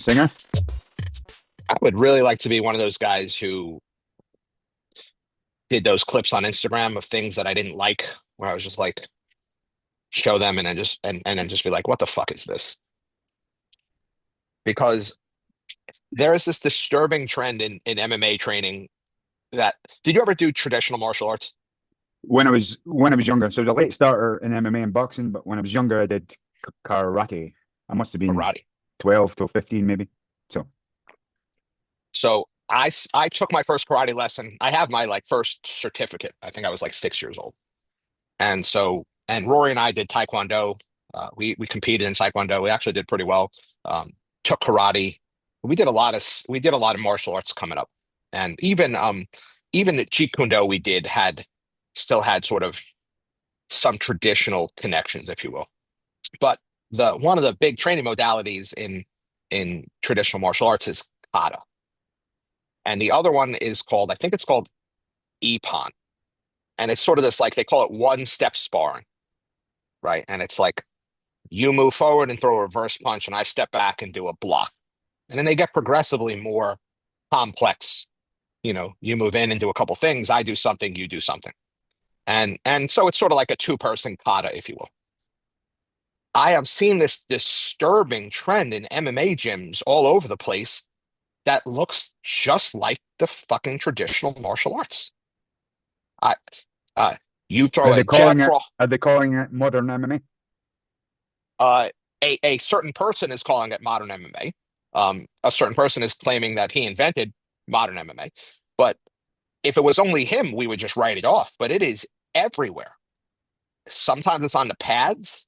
singer? I would really like to be one of those guys who did those clips on Instagram of things that I didn't like, where I was just like, show them and then just be like, what the fuck is this? Because there is this disturbing trend in MMA training that did you ever do traditional martial arts? When I was younger, so I was a late starter in MMA and boxing, but when I was younger, I did karate. I must have been Karate. 12 to 15, maybe. So So I took my first karate lesson. I have my like first certificate. I think I was like 6 years old. And Rory and I did Taekwondo. We competed in Taekwondo. We actually did pretty well. Um, Took karate. We did a lot of martial arts coming up, and even the Jeet Kune Do we did had still had sort of some traditional connections, if you will. But the one of the big training modalities in traditional martial arts is kata, and the other one is called I think it's called ippon, and it's sort of this like they call it one step sparring, right? And it's like you move forward and throw a reverse punch, and I step back and do a block. And then they get progressively more complex. You know, you move in and do a couple things, I do something, you do something. And so it's sort of like a two-person kata, if you will. I have seen this disturbing trend in MMA gyms all over the place that looks just like the fucking traditional martial arts. I uh you are throw they a calling jab it cross. are they calling it modern MMA? Uh, a certain person is calling it modern MMA. A certain person is claiming that he invented modern MMA. But if it was only him, we would just write it off. But it is everywhere. Sometimes it's on the pads,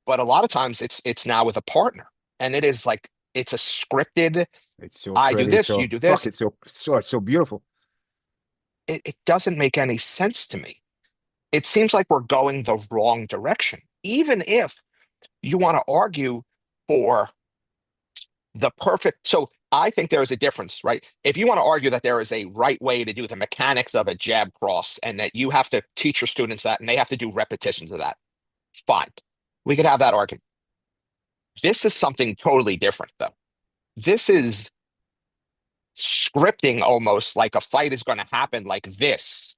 but a lot of times it's now with a partner, and it is like it's a scripted. It's so I do pretty, this, you so do fuck, this. it's so beautiful. It doesn't make any sense to me. It seems like we're going the wrong direction. Even if you want to argue for the perfect. So I think there is a difference, right? If you want to argue that there is a right way to do the mechanics of a jab cross and that you have to teach your students that and they have to do repetitions of that, fine. We could have that argument. This is something totally different, though. This is scripting almost like a fight is going to happen like this.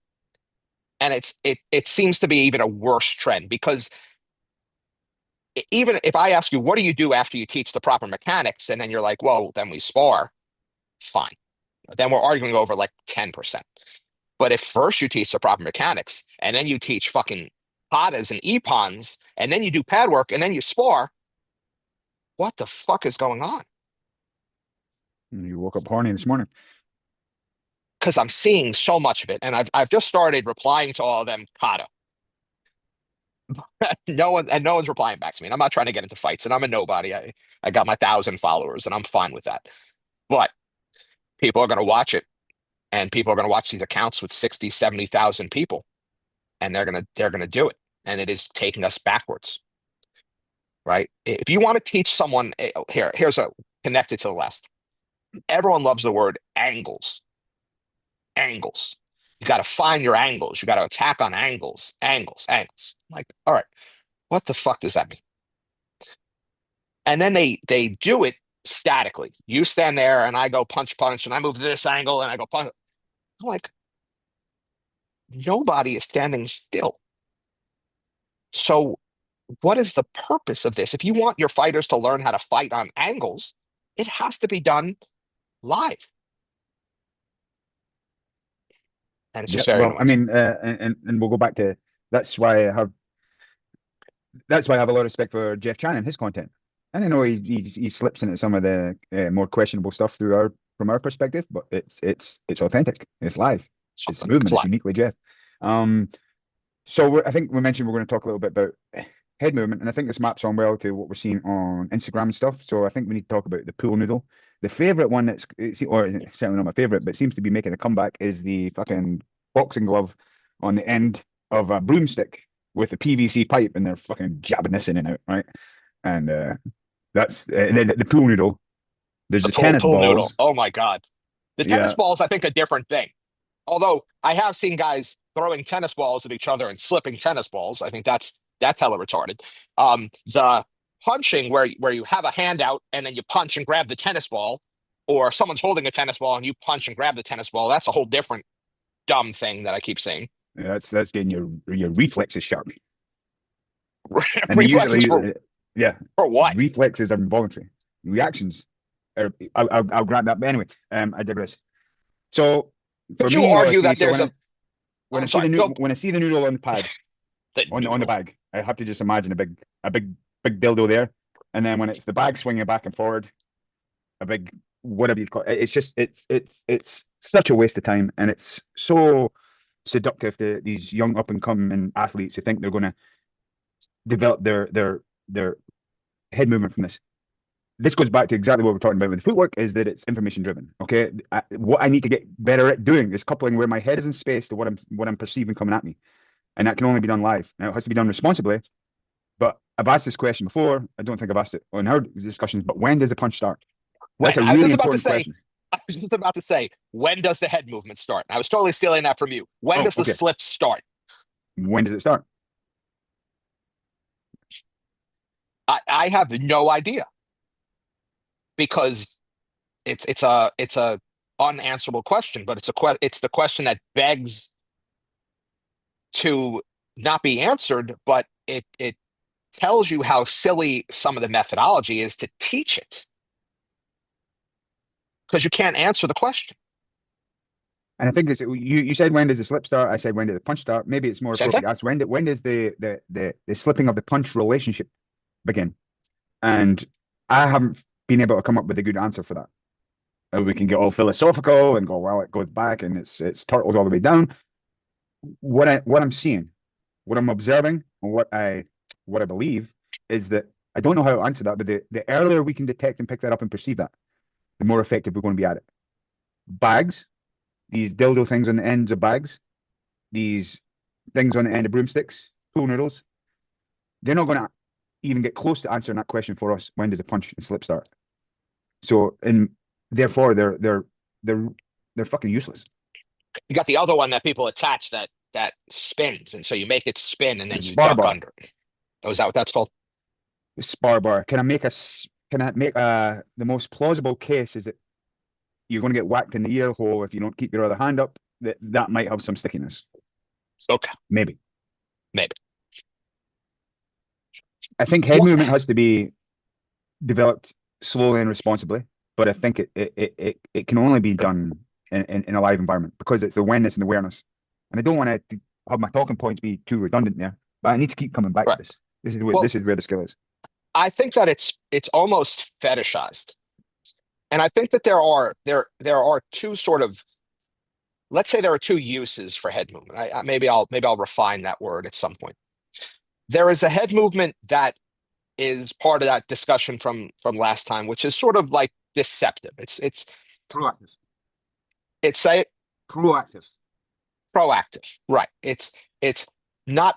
And it seems to be even a worse trend because even if I ask you, what do you do after you teach the proper mechanics? And then you're like, well, then we spar, fine. Then we're arguing over like 10%. But if first you teach the proper mechanics and then you teach fucking patas and epons and then you do pad work and then you spar, what the fuck is going on? And you woke up horny this morning. Because I'm seeing so much of it, and I've just started replying to all of them kata. No one's replying back to me. And I'm not trying to get into fights, and I'm a nobody. I got my 1,000 followers, and I'm fine with that. But people are going to watch it, and people are going to watch these accounts with 60, 70,000 people, and they're gonna do it, and it is taking us backwards, right? If you want to teach someone here's a connected to the last. Everyone loves the word angles. Angles. You got to find your angles. You got to attack on angles, angles, angles. Like, all right, what the fuck does that mean? And then they do it statically. You stand there and I go punch, punch, and I move to this angle and I go punch. I'm like, nobody is standing still. So what is the purpose of this? If you want your fighters to learn how to fight on angles, it has to be done live. And it's Yeah, just very well, I annoying to me. mean, and we'll go back to that's why I have that's why I have a lot of respect for Jeff Chan and his content. And I know he slips into some of the more questionable stuff from our perspective, but it's authentic, it's live, it's Something. It's movement, it's live. uniquely Jeff. Um, so I think we mentioned we're going to talk a little bit about head movement, and I think this maps on well to what we're seeing on Instagram and stuff. So I think we need to talk about the pool noodle. The favorite one or it's certainly not my favorite, but seems to be making a comeback is the fucking boxing glove on the end of a broomstick with a PVC pipe, and they're fucking jabbing this in and out, right? And that's the pool noodle. There's The the tennis pool noodle. balls. Oh my God. The tennis Yeah, balls, I think, a different thing. Although I have seen guys throwing tennis balls at each other and slipping tennis balls. I think that's hella retarded. The punching where you have a hand out and then you punch and grab the tennis ball, or someone's holding a tennis ball and you punch and grab the tennis ball. That's a whole different dumb thing that I keep saying. Yeah, that's getting your reflexes sharp. And they Reflexes usually, yeah, for what? reflexes are involuntary. Reactions are, I'll grant that. But anyway, I digress. So for Could you me, all I argue see, that so there's a? when I I'm see sorry. Go when I see the noodle on the pad, the on the noodle. bag, I have to just imagine a big dildo there. And then when it's the bag swinging back and forward, a big whatever you call it, it's just it's such a waste of time, and it's so seductive to these young up and coming athletes who think they're going to develop their head movement from this. This goes back to exactly what we're talking about with the footwork, is that it's information driven. Okay, what I need to get better at doing is coupling where my head is in space to what I'm perceiving coming at me, and that can only be done live. Now it has to be done responsibly. But I've asked this question before. I don't think I've asked it on our discussions. But when does the punch start? That's When a I was really just about to important say, question. I was just about to say, when does the head movement start? I was totally stealing that from you. When Oh, does the okay. slip start? When does it start? I have no idea because it's a unanswerable question, but it's the question that begs to not be answered, but it tells you how silly some of the methodology is to teach it because you can't answer the question. And I think it's you said when does the slip start? I said when did the punch start? Maybe it's more Same thing. appropriate to ask when does the slipping of the punch relationship begin? And I haven't been able to come up with a good answer for that. We can get all philosophical and go, well, it goes back and it's turtles all the way down. What I'm seeing, what I'm observing, and what I believe is that I don't know how to answer that, but the earlier we can detect and pick that up and perceive that, the more effective we're going to be at it. Bags, these dildo things on the ends of bags, these things on the end of broomsticks, pool noodles, they're not going to even get close to answering that question for us. When does a punch and slip start? So, and therefore, they're they're fucking useless. You got the other one that people attach that spins, and so you make it spin and The then you spar duck bar, under it. Oh, is that what that's called? the spar bar. Can I make the most plausible case is that you're going to get whacked in the ear hole if you don't keep your other hand up. That might have some stickiness. Okay, Maybe. maybe. I think head What? movement has to be developed slowly and responsibly, but I think it can only be done in a live environment because it's the awareness and awareness. And I don't want to have my talking points be too redundant there, but I need to keep coming back to Right. this. This Well, is where the skill is. I think that it's almost fetishized, and I think that there are two sort of, let's say there are two uses for head movement. Maybe I'll refine that word at some point. There is a head movement that is part of that discussion from last time, which is sort of like deceptive. Proactive. It's say Proactive. proactive, right? It's not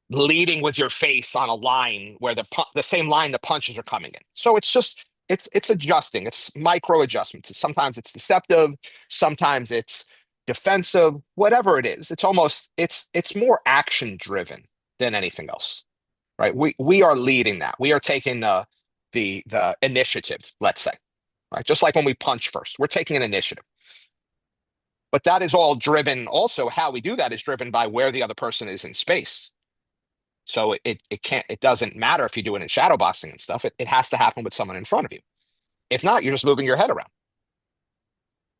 leading with your face on a line where the same line the punches are coming in. So it's just it's adjusting. It's micro adjustments. Sometimes it's deceptive, sometimes it's defensive, whatever it is. It's more action driven than anything else, right? We are leading that. We are taking the initiative, let's say, right? Just like when we punch first, we're taking an initiative. But that is all driven. Also, how we do that is driven by where the other person is in space. So it doesn't matter if you do it in shadow boxing and stuff. It has to happen with someone in front of you. If not, you're just moving your head around.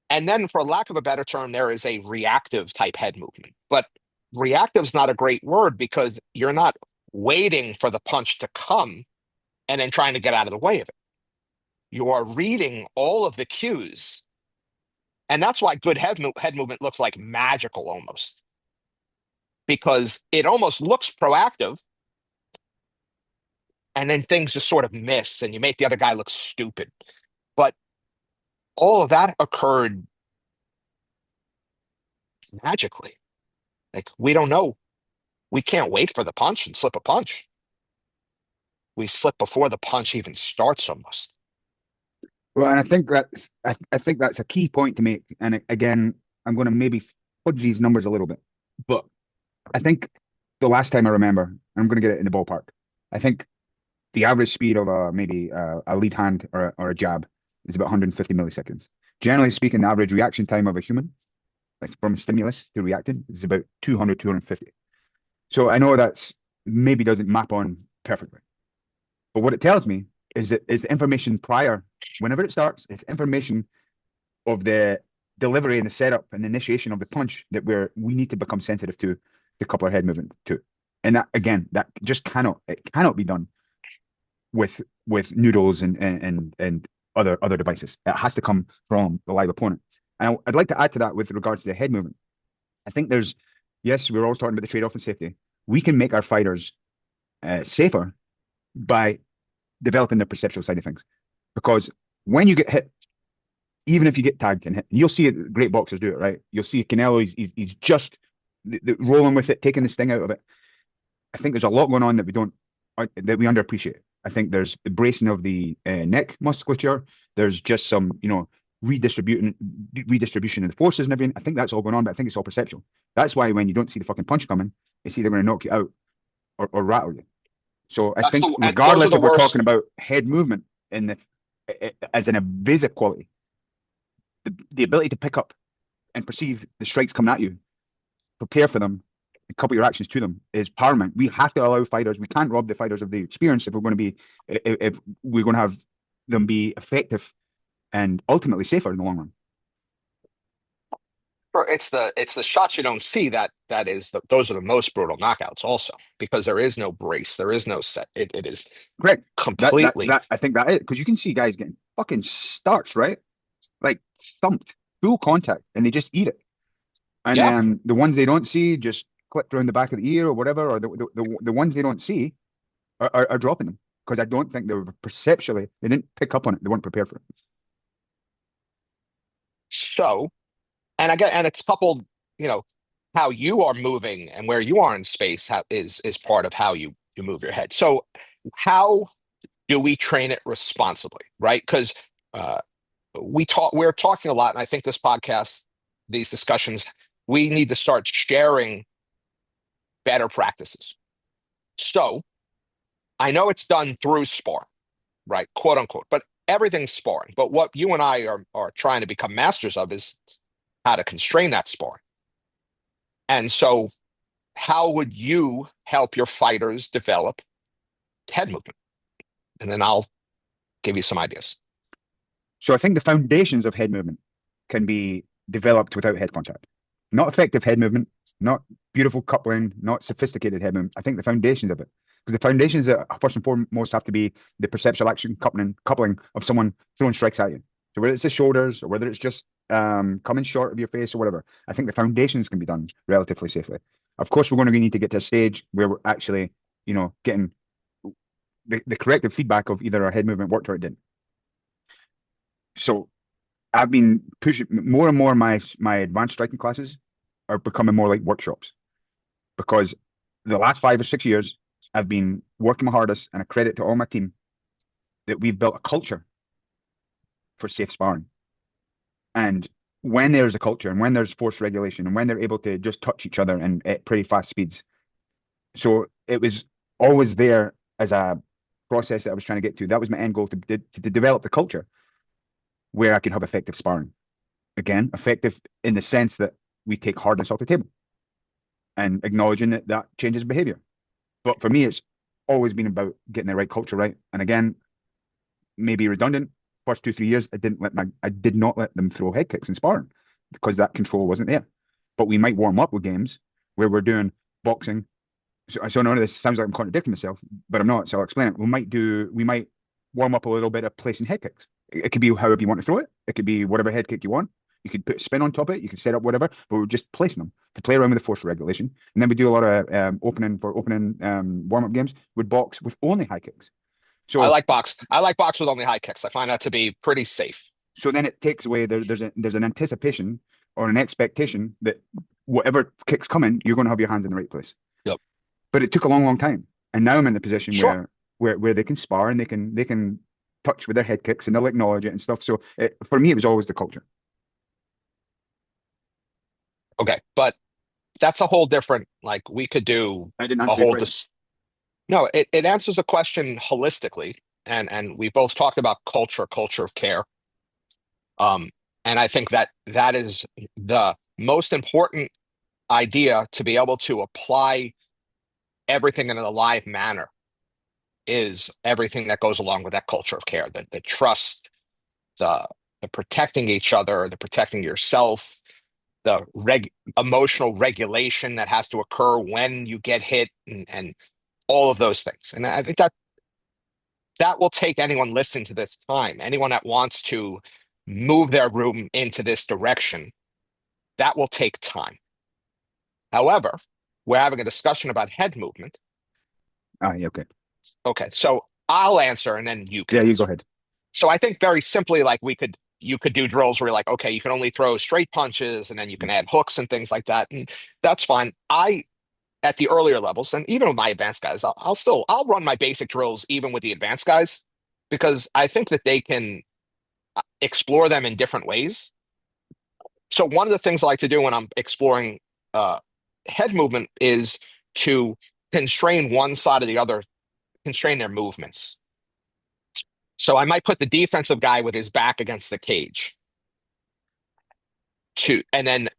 And then, for lack of a better term, there is a reactive type head movement. But reactive is not a great word because you're not waiting for the punch to come and then trying to get out of the way of it. You are reading all of the cues. And that's why good head movement looks like magical almost, because it almost looks proactive and then things just sort of miss and you make the other guy look stupid. But all of that occurred magically. Like, we don't know. We can't wait for the punch and slip a punch. We slip before the punch even starts almost. Well, and I think that's a key point to make. And again, I'm going to maybe fudge these numbers a little bit, but I think the last time I remember, I'm going to get it in the ballpark. I think the average speed of maybe a lead hand or a jab is about 150 milliseconds. Generally speaking, the average reaction time of a human, like from a stimulus to reacting, is about 200, 250. So I know that's maybe doesn't map on perfectly, but what it tells me is the information prior, whenever it starts, it's information of the delivery and the setup and the initiation of the punch that we need to become sensitive to the coupler head movement to. And that again, that just cannot be done with noodles and other devices. It has to come from the live opponent. And I'd like to add to that with regards to the head movement. I think there's yes, we're always talking about the trade-off and safety. We can make our fighters safer by developing their perceptual side of things. Because when you get hit, even if you get tagged and hit, you'll see it, great boxers do it, right? You'll see Canelo, he's just rolling with it, taking the sting out of it. I think there's a lot going on that we underappreciate. I think there's the bracing of the neck musculature. There's just some, redistribution of the forces and everything. I think that's all going on, but I think it's all perceptual. That's why when you don't see the fucking punch coming, it's either going to knock you out or rattle you. So I think And those are regardless the if we're worst. talking about head movement in the as an evasive quality, the ability to pick up and perceive the strikes coming at you, prepare for them, and couple your actions to them is paramount. We have to allow fighters. We can't rob the fighters of the experience if we're going to have them be effective and ultimately safer in the long run. It's the shots you don't see those are the most brutal knockouts also because there is no brace, there is no set. It is Correct. completely. That I think that is because you can see guys getting fucking starched, right? Like thumped, full contact, and they just eat it. And Yeah. then the ones they don't see just clipped around the back of the ear or whatever, or the ones they don't see are dropping them because I don't think they were perceptually they didn't pick up on it. They weren't prepared for it. So, and it's coupled, you know, how you are moving and where you are in space is part of how you move your head. So, how do we train it responsibly, right? Because uh, we're talking a lot, and I think this podcast, these discussions, we need to start sharing better practices. So, I know it's done through sparring, right? Quote unquote, but everything's sparring. But what you and I are trying to become masters of is how to constrain that sparring. And so, how would you help your fighters develop head movement? And then I'll give you some ideas. So I think the foundations of head movement can be developed without head contact. Not effective head movement, not beautiful coupling, not sophisticated head movement. I think the foundations of it. Because the foundations that first and foremost have to be the perceptual action coupling of someone throwing strikes at you. So whether it's the shoulders or whether it's just coming short of your face or whatever, I think the foundations can be done relatively safely. Of course, we're going to need to get to a stage where we're actually, getting the corrective feedback of either our head movement worked or it didn't. So I've been pushing more and more. My advanced striking classes are becoming more like workshops because the last 5 or 6 years I've been working my hardest, and a credit to all my team that we've built a culture for safe sparring. And when there's a culture, and when there's force regulation, and when they're able to just touch each other and at pretty fast speeds, so it was always there as a process that I was trying to get to. That was my end goal to develop the culture where I could have effective sparring. Again, effective in the sense that we take hardness off the table and acknowledging that that changes behavior. But for me, it's always been about getting the right culture right. And again, maybe redundant. First 2 3 years, I did not let them throw head kicks in sparring because that control wasn't there. But we might warm up with games where we're doing boxing. So none of this sounds like I'm contradicting myself, but I'm not. So I'll explain it. We might warm up a little bit of placing head kicks. It could be however you want to throw it. It could be whatever head kick you want. You could put a spin on top of it. You could set up whatever, but we're just placing them to play around with the force regulation. And then we do a lot of opening warm-up games with box with only high kicks. I So like box. I like box with only high kicks. I find that to be pretty safe. so then it takes away there's an anticipation or an expectation that whatever kick's coming, you're going to have your hands in the right place. Yep. But it took a long, long time, and now I'm in the position Sure. where they can spar and they can touch with their head kicks and they'll acknowledge it and stuff. So for me, it was always the culture. Okay. But that's a whole different, like we could do I didn't a answer your whole question. dis No, it answers the question holistically, and we both talked about culture of care. Um, and I think that that is the most important idea to be able to apply everything in a live manner is everything that goes along with that culture of care, the trust, the the protecting each other, the protecting yourself, the emotional regulation that has to occur when you get hit, and all of those things. And I think that that will take anyone listening to this time, anyone that wants to move their room into this direction, that will take time. However, we're having a discussion about head movement. Ah, yeah, okay. Okay, so I'll answer and then you can Yeah, you go answer. ahead. So I think very simply, like you could do drills where you're like, okay, you can only throw straight punches and then you can add hooks and things like that. And that's fine. I at the earlier levels, and even with my advanced guys, I'll run my basic drills even with the advanced guys because I think that they can explore them in different ways. So one of the things I like to do when I'm exploring uh, head movement is to constrain one side or the other, constrain their movements. So I might put the defensive guy with his back against the cage to, and then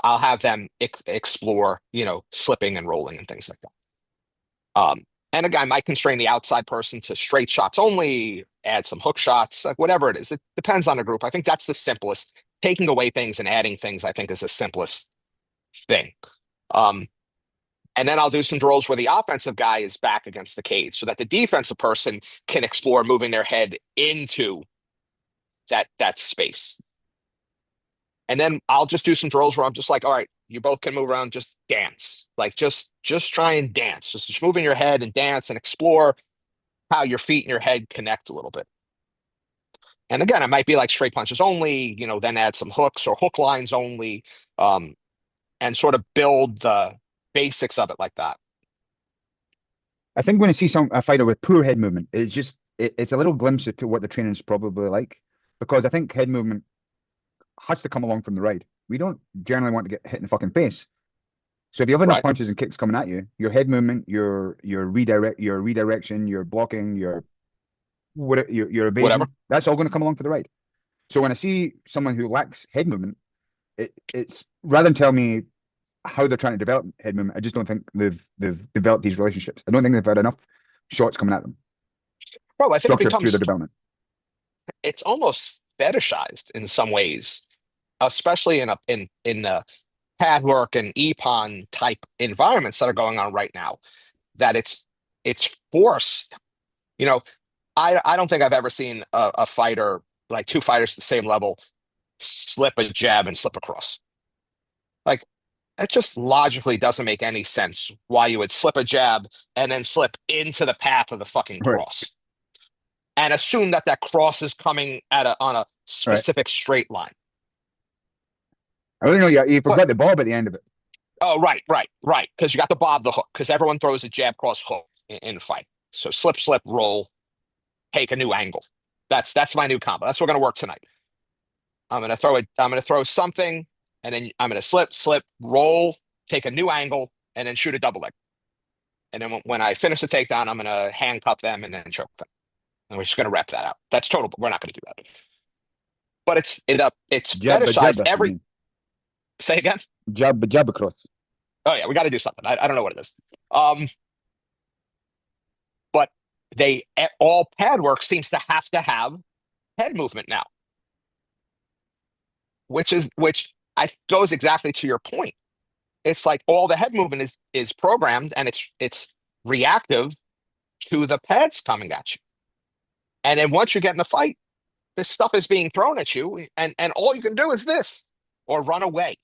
I'll have them explore slipping and rolling and things like that. And again, I might constrain the outside person to straight shots only, add some hook shots, like whatever it is. It depends on the group. I think that's the simplest. Taking away things and adding things, I think, is the simplest thing. Um, and then I'll do some drills where the offensive guy is back against the cage so that the defensive person can explore moving their head into that space. And then I'll just do some drills where I'm just like, all right, you both can move around, just dance. Like just try and dance. Just moving your head and dance and explore how your feet and your head connect a little bit. And again, it might be like straight punches only, then add some hooks or hook lines only, um, and sort of build the basics of it like that. I think when I see a fighter with poor head movement, it's a little glimpse of what the training's probably like. Because I think head movement has to come along from the ride. We don't generally want to get hit in the fucking face. So if you have enough Right. punches and kicks coming at you, your head movement, your redirection, your blocking, your Whatever. evasion, that's all going to come along for the ride. So when I see someone who lacks head movement, it's rather than tell me how they're trying to develop head movement, I just don't think they've developed these relationships. I don't think they've had enough shots coming at them, Bro, I think it structured through becomes, their development. it's almost fetishized in some ways, especially in the pad work and epon type environments that are going on right now, that it's forced. You know, I don't think I've ever seen a fighter, like two fighters at the same level, slip a jab and slip across. Like, it just logically doesn't make any sense why you would slip a jab and then slip into the path of the fucking Right, cross and assume that that cross is coming at on a right. specific straight line. I don't know. Yeah, you But forgot the bob at the end of it. oh, right, because you got the bob the hook, because everyone throws a jab cross hook in a fight. So slip, roll, take a new angle. That's my new combo. That's what we're gonna work tonight. I'm gonna throw something, and then I'm gonna slip, roll, take a new angle, and then shoot a double leg. And then when I finish the takedown, I'm gonna handcuff them and then choke them. And we're just gonna rep that out. That's total, but we're not gonna do that. But it's Jab, fetishized that's what you every mean. say again. Jab across. Oh yeah, we got to do something. I don't know what it is. But all pad work seems to have head movement now, which I goes exactly to your point. It's like all the head movement is programmed and it's reactive to the pads coming at you. And then once you get in the fight, this stuff is being thrown at you, and all you can do is this or run away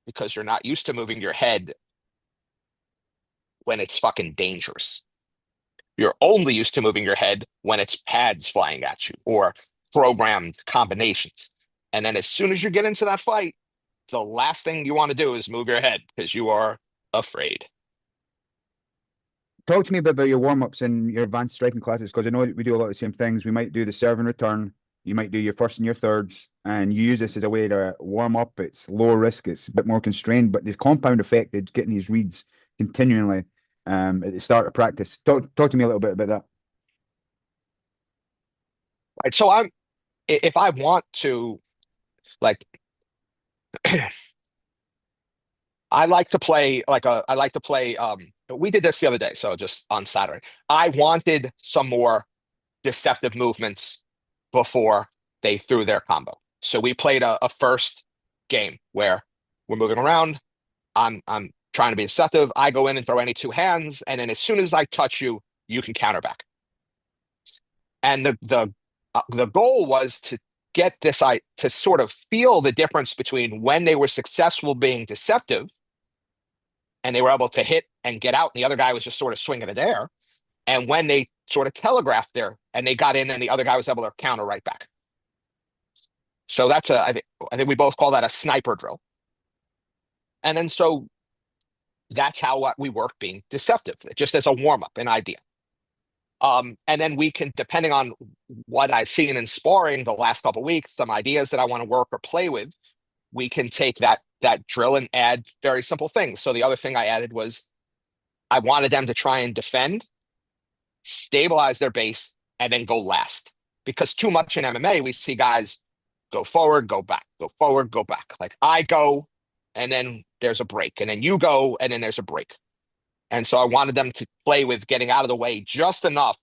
because you're not used to moving your head when it's fucking dangerous. You're only used to moving your head when it's pads flying at you or programmed combinations. And then as soon as you get into that fight, the last thing you want to do is move your head because you are afraid. Talk to me a bit about your warm-ups and your advanced striking classes, because I know we do a lot of the same things. We might do the serve and return. You might do your first and your thirds, and you use this as a way to warm up. It's lower risk, it's a bit more constrained, but the compound effect of getting these reads continually. at the start of practice. Talk to me a little bit about that. Right. So if I want to, like, I like to play, we did this the other day, so just on Saturday. I wanted some more deceptive movements before they threw their combo. So we played a first game where we're moving around. I'm trying to be deceptive. I go in and throw any two hands, and then as soon as I touch you, you can counter back. And the goal was to get this I to sort of feel the difference between when they were successful being deceptive and they were able to hit and get out, and the other guy was just sort of swinging it there, and when they sort of telegraphed there and they got in and the other guy was able to counter right back. So that's I think we both call that a sniper drill. And then so that's how we work being deceptive, just as a warm up, an idea. And then we can, depending on what I've seen in sparring the last couple of weeks, some ideas that I want to work or play with, we can take that drill and add very simple things. So the other thing I added was I wanted them to try and defend, stabilize their base, and then go last. Because too much in MMA, we see guys go forward, go back, go forward, go back. Like I go, and then there's a break, and then you go, and then there's a break. And so I wanted them to play with getting out of the way just enough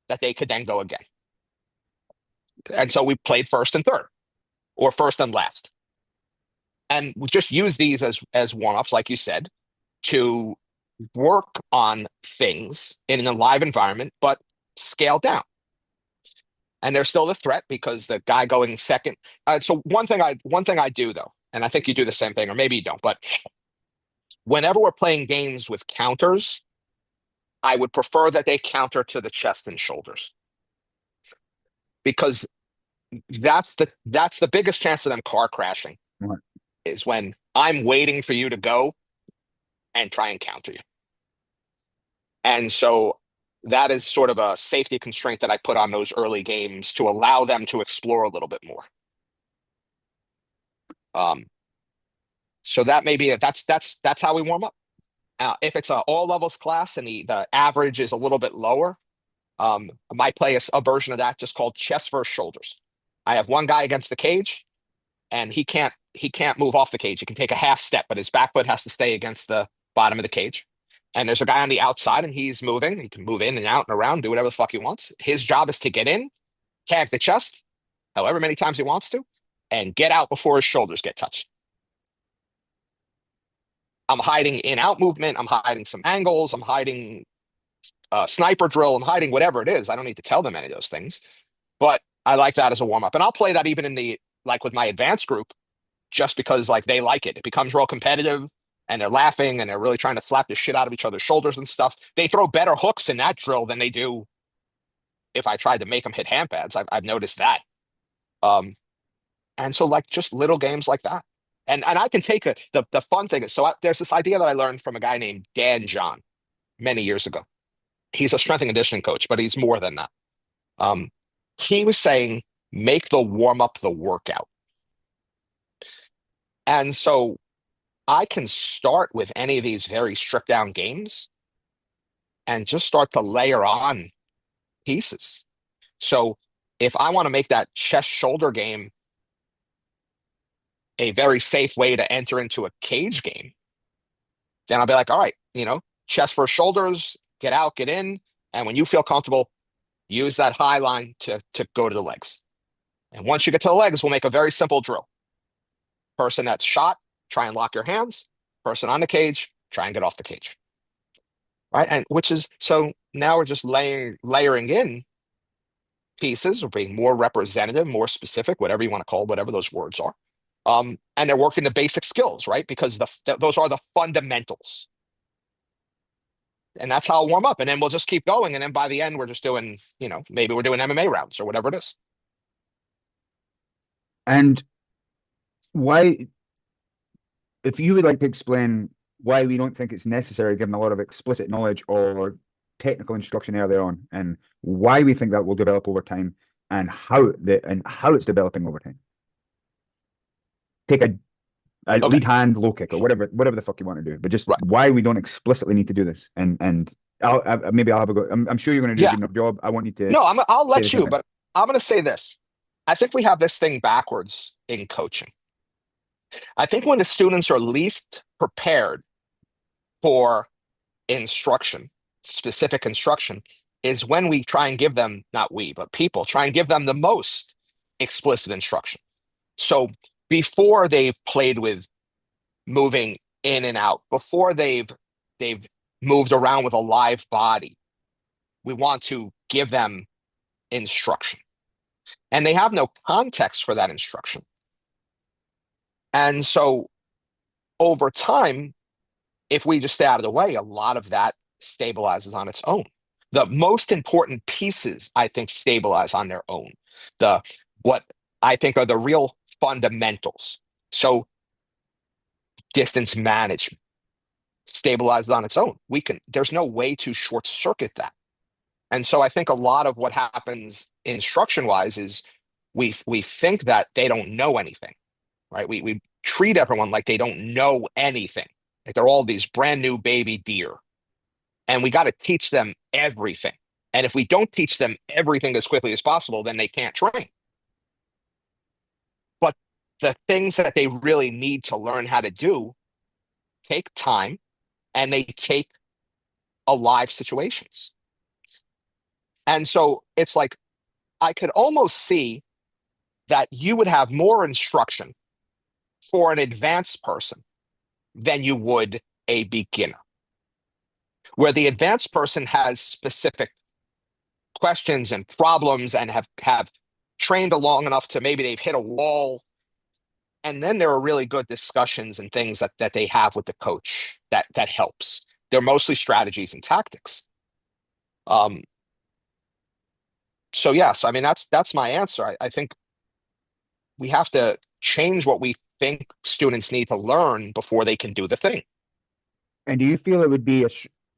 that they could then go again. And so we played first and third, or first and last. And we just use these as warm-ups, like you said, to work on things in a live environment, but scale down. And there's still the threat because the guy going second. So one thing I do though, and I think you do the same thing, or maybe you don't, but whenever we're playing games with counters, I would prefer that they counter to the chest and shoulders because that's the biggest chance of them car crashing Right. is when I'm waiting for you to go and try and counter you. And so that is sort of a safety constraint that I put on those early games to allow them to explore a little bit more. Um, so that may be that's how we warm up. If it's an all levels class and the average is a little bit lower, I might play a version of that just called chest versus shoulders. I have one guy against the cage, and he can't move off the cage. He can take a half step, but his back foot has to stay against the bottom of the cage. And there's a guy on the outside, and he's moving. He can move in and out and around, do whatever the fuck he wants. His job is to get in, tag the chest, however many times he wants to, and get out before his shoulders get touched. I'm hiding in-out movement. I'm hiding some angles. I'm hiding a sniper drill. I'm hiding whatever it is. I don't need to tell them any of those things, but I like that as a warm-up. And I'll play that even in like with my advanced group, just because like they like it. It becomes real competitive and they're laughing and they're really trying to slap the shit out of each other's shoulders and stuff. They throw better hooks in that drill than they do if I tried to make them hit hand pads. I've noticed that. And so like just little games like that. And I can take the fun thing is, there's this idea that I learned from a guy named Dan John many years ago. He's a strength and conditioning coach, but he's more than that. Um, he was saying, make the warm up the workout. And so I can start with any of these very stripped down games and just start to layer on pieces. So if I want to make that chest shoulder game a very safe way to enter into a cage game, then I'll be like, all right, chest first shoulders, get out, get in. And when you feel comfortable, use that high line to go to the legs. And once you get to the legs, we'll make a very simple drill. Person that's shot, try and lock your hands. Person on the cage, try and get off the cage. Right. And so now we're just layering in pieces or being more representative, more specific, whatever you want to call it, whatever those words are. And they're working the basic skills, right? Because those are the fundamentals. And that's how I'll warm up. And then we'll just keep going. And then by the end, we're just doing, maybe we're doing MMA rounds or whatever it is. And why, if you would like to explain why we don't think it's necessary, given a lot of explicit knowledge or technical instruction early on, and why we think that will develop over time, and how it's developing over time. Take a Okay. lead hand, low kick, or whatever the fuck you want to do. But just Right. why we don't explicitly need to do this. And maybe I'll have a go. I'm sure you're going to do a Yeah. good enough job. I want you to No, I'll say the let same you, thing. but I'm going to say this. I think we have this thing backwards in coaching. I think when the students are least prepared for instruction, specific instruction, is when we try and give them, not we, but people try and give them the most explicit instruction. So before they've played with moving in and out, before they've moved around with a live body, we want to give them instruction. And they have no context for that instruction. And so over time, if we just stay out of the way, a lot of that stabilizes on its own. The most important pieces, I think, stabilize on their own. The what I think are the real fundamentals. So distance management stabilizes on its own. There's no way to short circuit that. And so I think a lot of what happens instruction wise is we think that they don't know anything, right? We treat everyone like they don't know anything. Like they're all these brand new baby deer. And we got to teach them everything. And if we don't teach them everything as quickly as possible, then they can't train. But the things that they really need to learn how to do take time and they take alive situations. And so it's like I could almost see that you would have more instruction for an advanced person than you would a beginner, where the advanced person has specific questions and problems and have trained long enough to maybe they've hit a wall. And then there are really good discussions and things that they have with the coach that helps. They're mostly strategies and tactics. Um, so yes, I mean that's my answer. I think we have to change what we think students need to learn before they can do the thing. And do you feel it would be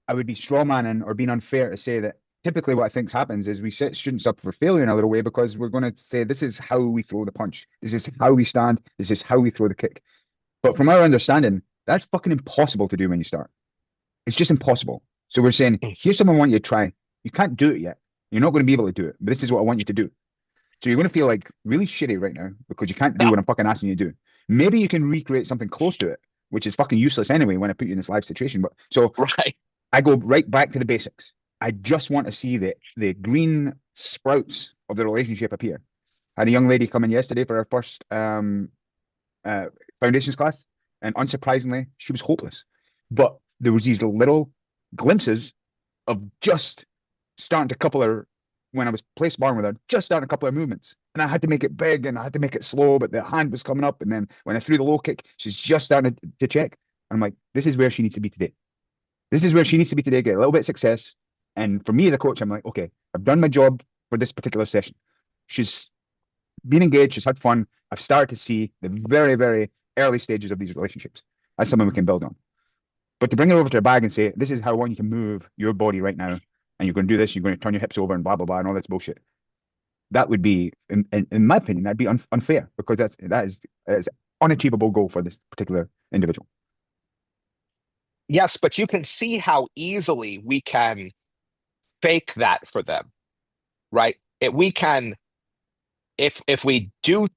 I would be strawmanning or being unfair to say that typically what I think happens is we set students up for failure in a little way because we're going to say this is how we throw the punch, this is how we stand, this is how we throw the kick. But from our understanding, that's fucking impossible to do when you start. It's just impossible. So we're saying, here's something I want you to try. You can't do it yet. You're not going to be able to do it, but this is what I want you to do. So you're going to feel like really shitty right now because you can't do Yeah, what I'm fucking asking you to do. Maybe you can recreate something close to it, which is fucking useless anyway when I put you in this live situation. But so right. I go right back to the basics. I just want to see the green sprouts of the relationship appear. I had a young lady come in yesterday for her first uh, foundations class, and unsurprisingly, she was hopeless. But there was these little glimpses of just starting to couple her when I was place sparring with her, just starting a couple of movements. And I had to make it big and I had to make it slow, but the hand was coming up. And then when I threw the low kick, she's just starting to check. And I'm like, this is where she needs to be today. This is where she needs to be today, get a little bit of success. And for me as a coach, I'm like, okay, I've done my job for this particular session. She's been engaged, she's had fun. I've started to see the very, very early stages of these relationships. That's something we can build on. But to bring it over to a bag and say, this is how I want you to move your body right now, and you're going to do this, you're going to turn your hips over and blah, blah, blah, and all this bullshit. That would be, in my opinion, that'd be unfair because that is unachievable goal for this particular individual. Yes, but you can see how easily we can fake that for them, right? We can if we do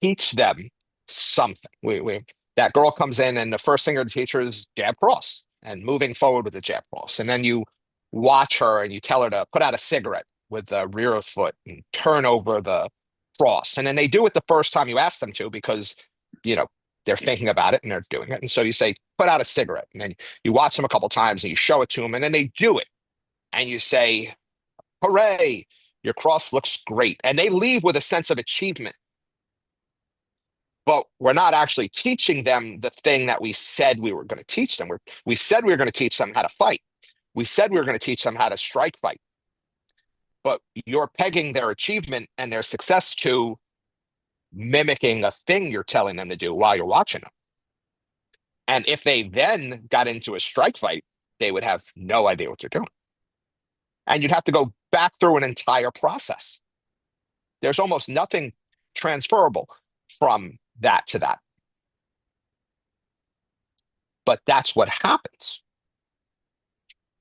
teach them something. We that girl comes in and the first thing her teacher is jab cross and moving forward with the jab cross. And then you watch her and you tell her to put out a cigarette with the rear foot and turn over the cross. And then they do it the first time you ask them to because, you know, they're thinking about it and they're doing it. And so you say, put out a cigarette. And then you watch them a couple times and you show it to them and then they do it. And you say, hooray, your cross looks great. And they leave with a sense of achievement, but we're not actually teaching them the thing that we said we were going to teach them. We said we were going to teach them how to fight. We said we were going to teach them how to strike fight. But you're pegging their achievement and their success to mimicking a thing you're telling them to do while you're watching them. And if they then got into a strike fight, they would have no idea what they're doing. And you'd have to go back through an entire process. There's almost nothing transferable from that to that. but that's what happens.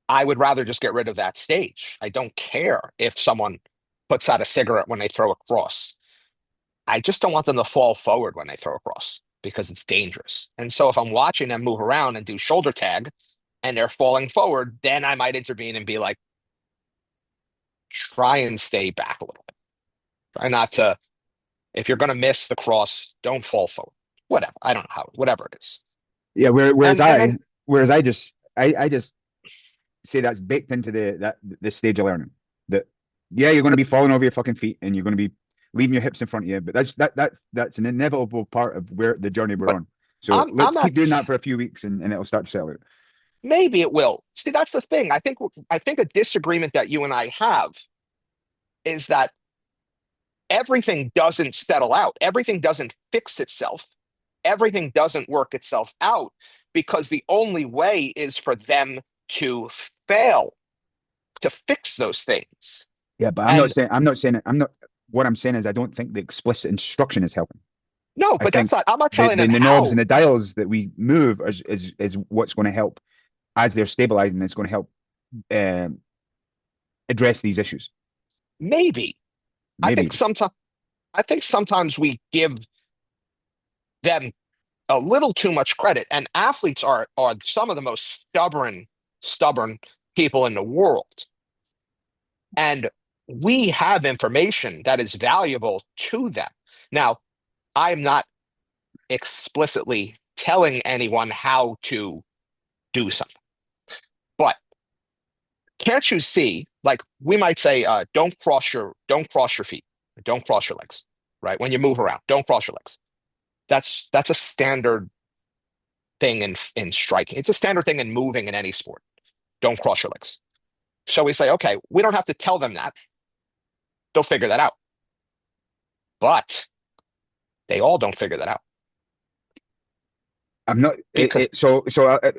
I would rather just get rid of that stage. I don't care if someone puts out a cigarette when they throw across. I just don't want them to fall forward when they throw across because it's dangerous. And so if I'm watching them move around and do shoulder tag and they're falling forward, then I might intervene and be like, try and stay back a little bit. Try not to, if you're going to miss the cross, don't fall forward. Whatever. I don't know how, whatever it is. Yeah, And then, whereas I just say that's baked into the stage of learning. That yeah, you're going to be falling over your fucking feet and you're going to be leaving your hips in front of you, but that's an inevitable part of where the journey we're but on. So I'm let's not, keep doing that for a few weeks and it'll start to settle out. maybe it will. See, that's the thing. I think a disagreement that you and I have is that everything doesn't settle out. Everything doesn't fix itself. Everything doesn't work itself out because the only way is for them to fail to fix those things. Yeah, but And what I'm saying is I don't think the explicit instruction is helping. no, I but that's think not, I'm not telling them the knobs and how. the dials that we move is what's going to help as they're stabilizing. It's going to help um, address these issues. Maybe. I think Maybe. sometimes I think sometimes we give them a little too much credit. And athletes are some of the most stubborn people in the world. And we have information that is valuable to them. Now, I'm not explicitly telling anyone how to do something, but can't you see, like we might say, don't cross your feet, don't cross your legs, right? When you move around, don't cross your legs. That's a standard thing in striking. It's a standard thing in moving in any sport. Don't cross your legs. So we say, okay, we don't have to tell them that. They'll figure that out. But they all don't figure that out I'm not. because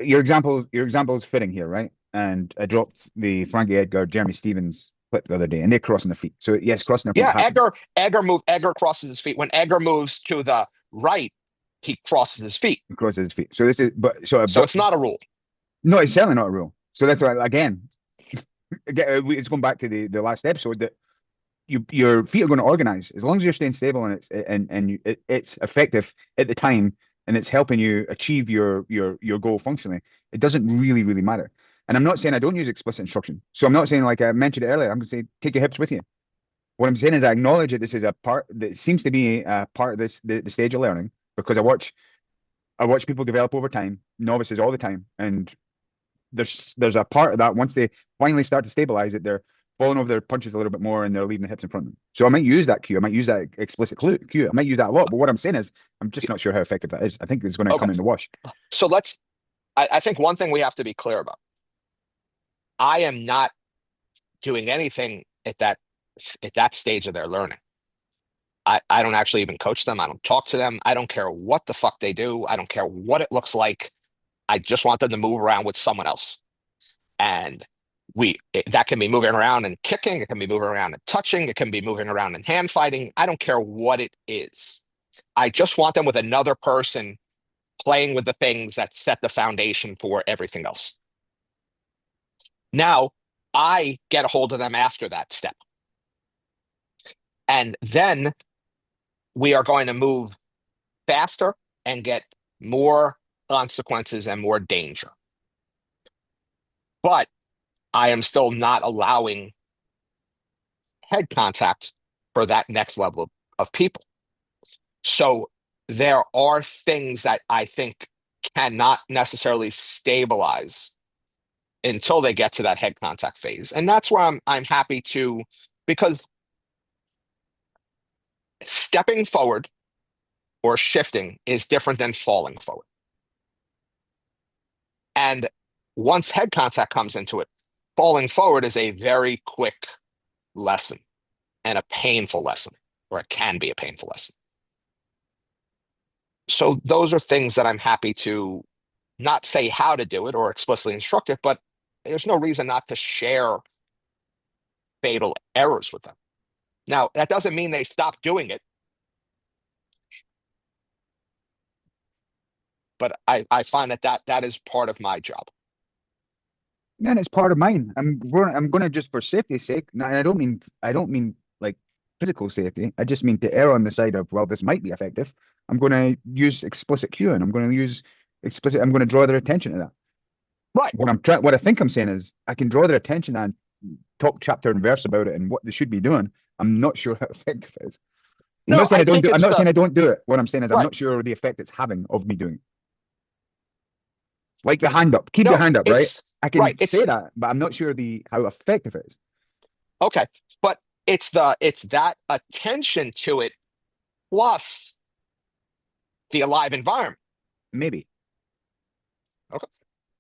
Your example is fitting here, right? And I dropped the Frankie Edgar, Jeremy Stevens clip the other day, and they're crossing their feet. So yes, crossing their feet yeah, happens. Edgar crosses his feet. When Edgar moves to the right, he crosses his feet. He crosses his feet. So this is, So but it's not a rule. no, it's certainly not a rule. So that's why again, it's going back to the last episode that your feet are going to organize as long as you're staying stable and it's effective at the time and it's helping you achieve your goal functionally. It doesn't really matter. And I'm not saying I don't use explicit instruction. So I'm not saying like I mentioned it earlier. I'm going to say take your hips with you. What I'm saying is I acknowledge that this is a part that seems to be a part of the stage of learning because I watch people develop over time, novices all the time, and there's a part of that once they finally start to stabilize it, they're falling over their punches a little bit more and they're leaving the hips in front of them. So I might use that cue. I might use that explicit cue. I might use that a lot. But what I'm saying is, I'm just not sure how effective that is. I think it's going to Okay. come in the wash. So I think one thing we have to be clear about. I am not doing anything at that stage of their learning. I don't actually even coach them. I don't talk to them. I don't care what the fuck they do. I don't care what it looks like. I just want them to move around with someone else. And that can be moving around and kicking, it can be moving around and touching, it can be moving around and hand fighting. I don't care what it is. I just want them with another person playing with the things that set the foundation for everything else. Now, I get a hold of them after that step. And then we are going to move faster and get more consequences and more danger. But I am still not allowing head contact for that next level of people. So there are things that I think cannot necessarily stabilize until they get to that head contact phase. And that's where I'm happy to, because stepping forward or shifting is different than falling forward. And once head contact comes into it, falling forward is a very quick lesson and a painful lesson, or it can be a painful lesson. So those are things that I'm happy to not say how to do it or explicitly instruct it, but there's no reason not to share fatal errors with them. Now, that doesn't mean they stop doing it. but I find that is part of my job. And it's part of mine. I'm going to just for safety's sake. Now, I don't mean like physical safety. I just mean to err on the side of, well, this might be effective. I'm going to use explicit cueing. I'm going to use explicit. I'm going to draw their attention to that. Right. What I think I'm saying is I can draw their attention and talk chapter and verse about it and what they should be doing. I'm not sure how effective it is. I'm No, not saying I I don't think do. I'm it's not the saying I don't do it. What I'm saying is I'm right. not sure the effect it's having of me doing it. Like the hand up. Keep your No, hand up, right? it's I right. can say It's that, but I'm not sure the how effective it is. okay, but it's that attention to it plus the alive environment. Maybe. Okay.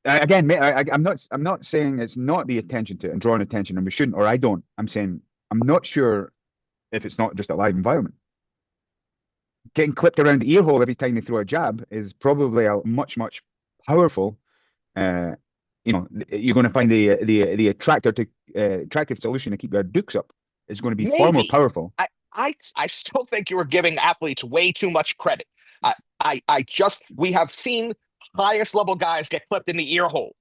Again, I'm not saying it's not the attention to it and drawing attention, and we shouldn't, or I don't. I'm saying I'm not sure if it's not just a live environment. Getting clipped around the ear hole every time they throw a jab is probably a much powerful. Uh, you're going to find the attractive solution to keep your dukes up is going to be far more Maybe. powerful. I still think you were giving athletes way too much credit. We have seen highest level guys get clipped in the ear hole.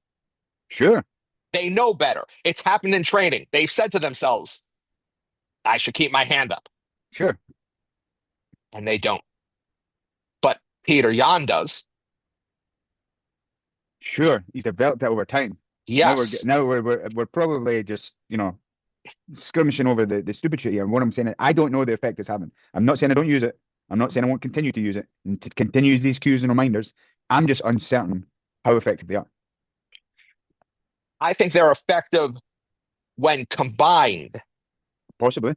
Sure, They know better. It's happened in training. They've said to themselves, I should keep my hand up. sure, And they don't. But Peter Yan does. sure. He's developed that over time. Now we're Yes. now we're probably just skirmishing over the stupid shit here. And what I'm saying is I don't know the effect it's having. I'm not saying I don't use it. I'm not saying I won't continue to use it and to continue these cues and reminders. I'm just uncertain how effective they are. I think they're effective when combined, Possibly.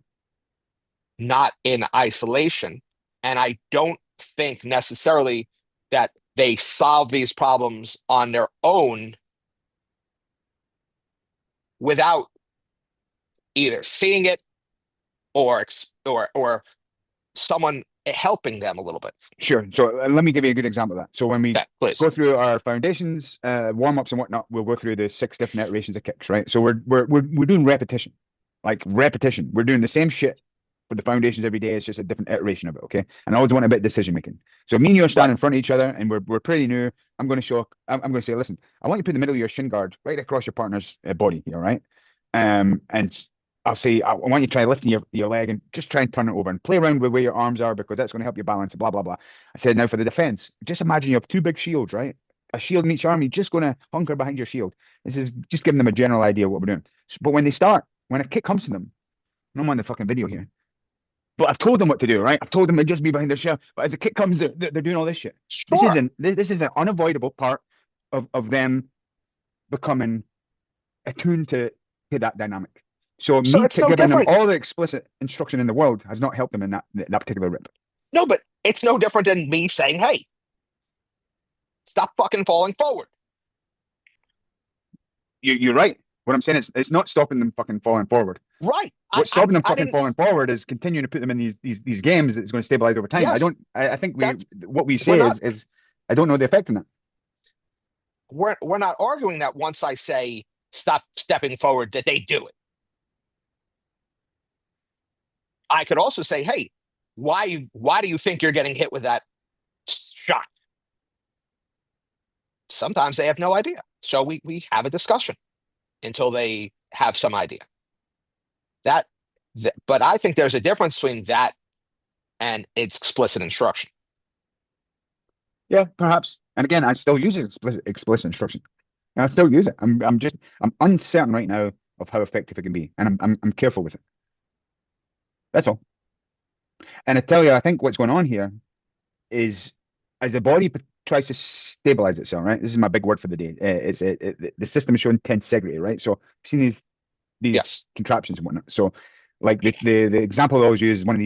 not in isolation. And I don't think necessarily that they solve these problems on their own without either seeing it or someone helping them a little bit. Sure. So let me give you a good example of that. So when we Okay, please. go through our foundations, warm-ups and whatnot, we'll go through the 6 different iterations of kicks, right? So we're doing repetition, like repetition. We're doing the same shit for the foundations every day. It's just a different iteration of it, okay? And I always want a bit of decision making. So me and you are Right. standing in front of each other, and we're pretty new. I'm going to say, listen, I want you to put the middle of your shin guard right across your partner's body here, right? And I'll say, I want you to try lifting your leg and just try and turn it over and play around with where your arms are because that's going to help you balance, blah, blah, blah. I said, now for the defense, just imagine you have two big shields, right? A shield in each arm, you're just going to hunker behind your shield. This is just giving them a general idea of what we're doing. But when they start, when a kick comes to them, and I'm on the fucking video here, but I've told them what to do, right? I've told them to just be behind their shield. But as a kick comes, they're doing all this shit. Sure. This is an unavoidable part of them becoming attuned to that dynamic. So So me it's no giving them different. all the explicit instruction in the world has not helped them in that particular rip. No, but it's no different than me saying, hey, stop fucking falling forward. You're right. What I'm saying is it's not stopping them fucking falling forward. Right. What's stopping them I fucking didn't, falling forward is continuing to put them in these games that's going to stabilize over time. yes, I think that's, what we we're say not, is I don't know the effect in that. we're not arguing that once I say stop stepping forward, that they do it. I could also say, hey, why do you think you're getting hit with that shot? Sometimes they have no idea. So we have a discussion until they have some idea. That, but I think there's a difference between that and its explicit instruction. Yeah, perhaps. And again, I still use explicit instruction. And I still use it. I'm uncertain right now of how effective it can be, and I'm careful with it. That's all. And I tell you, I think what's going on here is as the body tries to stabilize itself, right? This is my big word for the day. The system is showing tensegrity, right? So I've seen these Yes. contraptions and whatnot. So like the example I always use is one of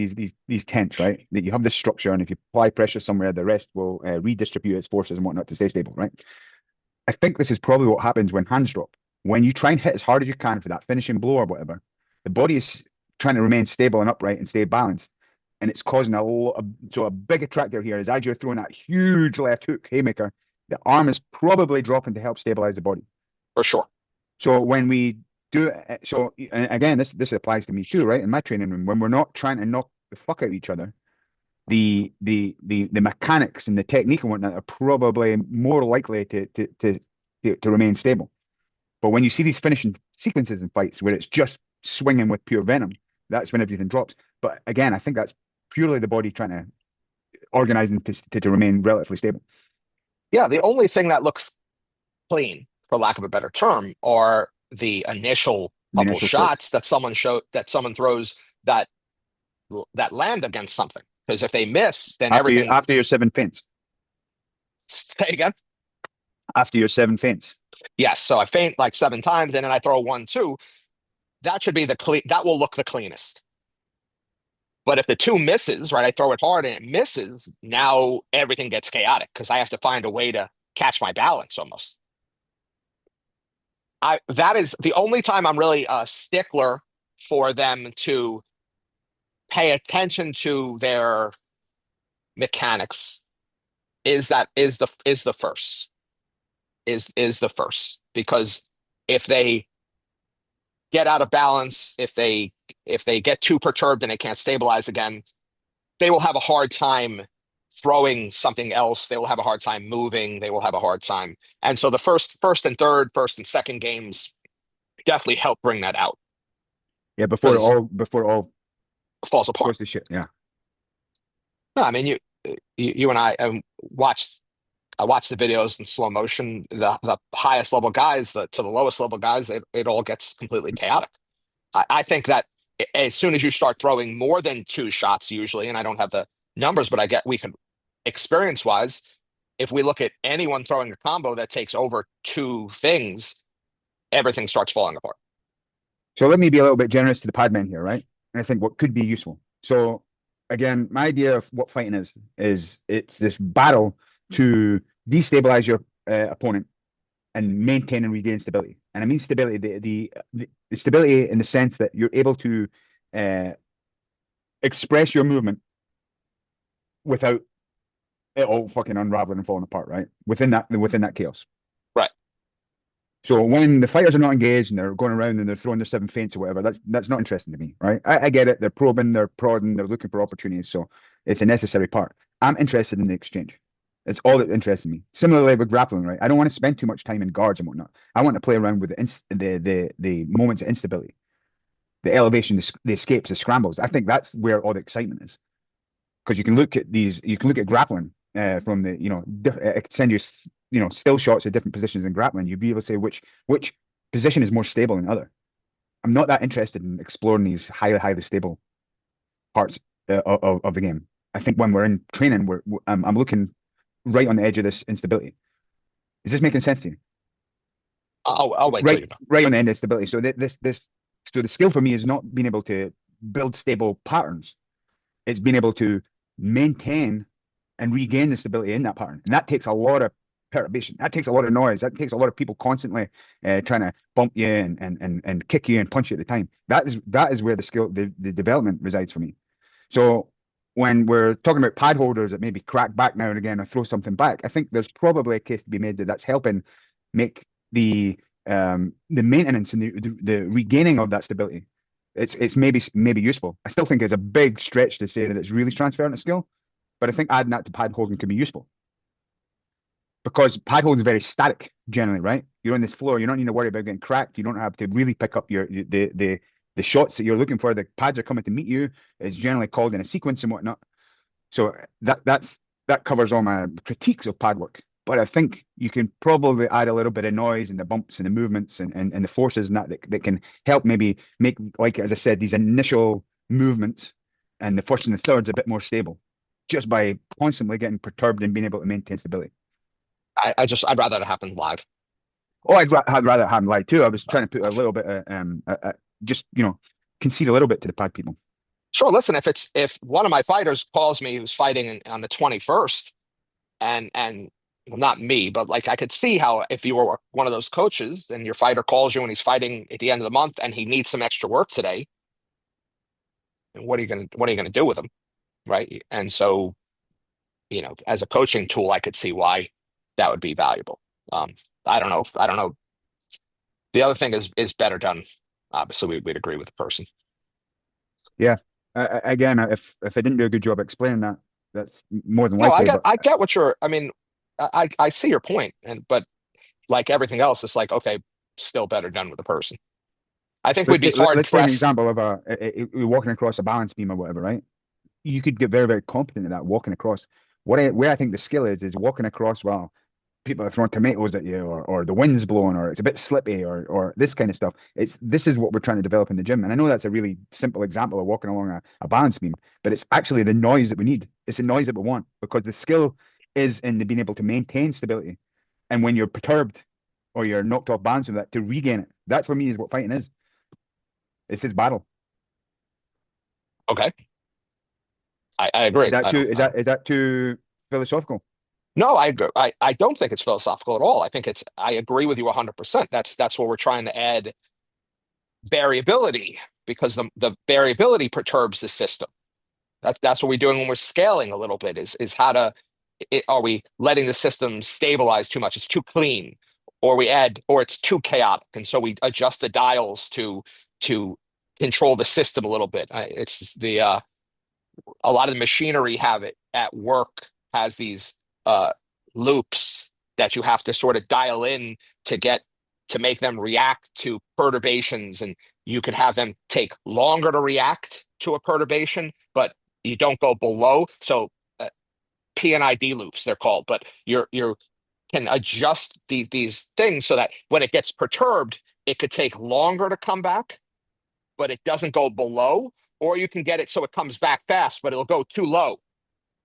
these tents, right? That you have this structure, and if you apply pressure somewhere, the rest will redistribute its forces and whatnot to stay stable, right? I think this is probably what happens when hands drop. When you try and hit as hard as you can for that finishing blow or whatever, the body is trying to remain stable and upright and stay balanced. And it's causing so a big attractor here is as you're throwing that huge left hook haymaker, the arm is probably dropping to help stabilize the body. For sure. So when we do it, so again, this applies to me too, right? In my training room, when we're not trying to knock the fuck out of each other, the mechanics and the technique and whatnot are probably more likely to remain stable. But when you see these finishing sequences in fights where it's just swinging with pure venom, that's when everything drops. But again, I think that's purely the body trying to organize them to remain relatively stable. Yeah, the only thing that looks clean, for lack of a better term, are the initial The couple initial strikes. shots that someone throws that that land against something. Because if they miss, then everything. After your seven feints. Say again. After your seven feints. Yes, so I feint like 7 times, and then I throw 1, 2. That should be the clean. That will look the cleanest. But if the two misses, right, I throw it hard and it misses, now everything gets chaotic because I have to find a way to catch my balance almost. I That is the only time I'm really a stickler for them to pay attention to their mechanics is the first is the first because if they get out of balance, if they get too perturbed and they can't stabilize again, they will have a hard time throwing something else. They will have a hard time moving. They will have a hard time. And so the first and second games definitely help bring that out Yeah, because before it all it falls apart. goes to shit. Yeah. No, I mean you and I watched the videos in slow motion. The highest level guys, to the lowest level guys, it all gets completely chaotic. I think that as soon as you start throwing more than 2 shots, usually, and I don't have the numbers, but we can experience wise, if we look at anyone throwing a combo that takes over 2 things, everything starts falling apart. So let me be a little bit generous to the padmen here, right? And I think what could be useful. So again, my idea of what fighting is it's this battle to destabilize your opponent and maintain and regain stability. And I mean stability, the stability in the sense that you're able to uh, express your movement without it all fucking unraveling and falling apart, right? Within that chaos. Right. So when the fighters are not engaged and they're going around and they're throwing their seven feints or whatever, that's not interesting to me, right? I get it. They're probing, they're prodding, they're looking for opportunities. So it's a necessary part. I'm interested in the exchange. It's all that interests me. Similarly with grappling, right? I don't want to spend too much time in guards and whatnot. I want to play around with the moments of instability, the elevation, the escapes, the scrambles. I think that's where all the excitement is. Because you can look at grappling from the, it can send you, still shots at different positions in grappling. You'd be able to say which position is more stable than other. I'm not that interested in exploring these highly stable parts of the game. I think when we're in training, I'm looking right on the edge of this instability. Is this making sense to you? I'll wait till Right, you know. right on the end of stability. So so the skill for me is not being able to build stable patterns. It's being able to maintain and regain the stability in that pattern. And that takes a lot of perturbation. That takes a lot of noise. That takes a lot of people constantly trying to bump you and kick you and punch you at the time. That is where the development resides for me. So when we're talking about pad holders that maybe crack back now and again or throw something back, I think there's probably a case to be made that that's helping make the maintenance and the regaining of that stability. It's maybe useful. I still think it's a big stretch to say that it's really transferring a skill, but I think adding that to pad holding can be useful because pad holding is very static generally, right? You're on this floor, you don't need to worry about getting cracked. You don't have to really pick up the shots that you're looking for. The pads are coming to meet you. It's generally called in a sequence and whatnot. So that covers all my critiques of pad work. But I think you can probably add a little bit of noise and the bumps and the movements and the forces and that can help maybe make, like as I said, these initial movements and the first and the thirds a bit more stable, just by constantly getting perturbed and being able to maintain stability. I'd rather it happen live. Oh, I'd rather have light too. I was trying to put a little bit of just concede a little bit to the pad people. Sure, listen, if one of my fighters calls me who's fighting on the 21st and well, not me, but like I could see how if you were one of those coaches and your fighter calls you and he's fighting at the end of the month and he needs some extra work today, what are you gonna do with him? Right. And so, as a coaching tool, I could see why that would be valuable. Um, I don't know. The other thing is better done. Obviously, we'd agree with the person. Yeah. Again, if I didn't do a good job explaining that, That's more than No, likely. But I get what you're, I mean, I see your point, and but like everything else, it's like, okay, still better done with a person. I think we'd be hard let's take an pressed. example of walking across a balance beam or whatever, right? You could get very, very competent at that walking across. Where I think the skill is walking across while people are throwing tomatoes at you, or the wind's blowing, or it's a bit slippy, or this kind of stuff. This is what we're trying to develop in the gym. And I know that's a really simple example of walking along a balance beam, but it's actually the noise that we need. It's the noise that we want, because the skill is in the being able to maintain stability. And when you're perturbed or you're knocked off balance with that, to regain it. That's for me is what fighting is. It's his battle. Okay, I agree. Is that too philosophical? No, I agree. I don't think it's philosophical at all. I think it's, I agree with you 100%. That's what we're trying to add variability, because the variability perturbs the system. That's what we're doing when we're scaling a little bit, is how to, are we letting the system stabilize too much? It's too clean, or or it's too chaotic. And so we adjust the dials to control the system a little bit. It's a lot of the machinery have it at work, has these uh, loops that you have to sort of dial in to get to make them react to perturbations, and you could have them take longer to react to a perturbation, but you don't go below. So PNID loops they're called, but you can adjust these things so that when it gets perturbed, it could take longer to come back, but it doesn't go below. Or you can get it so it comes back fast, but it'll go too low,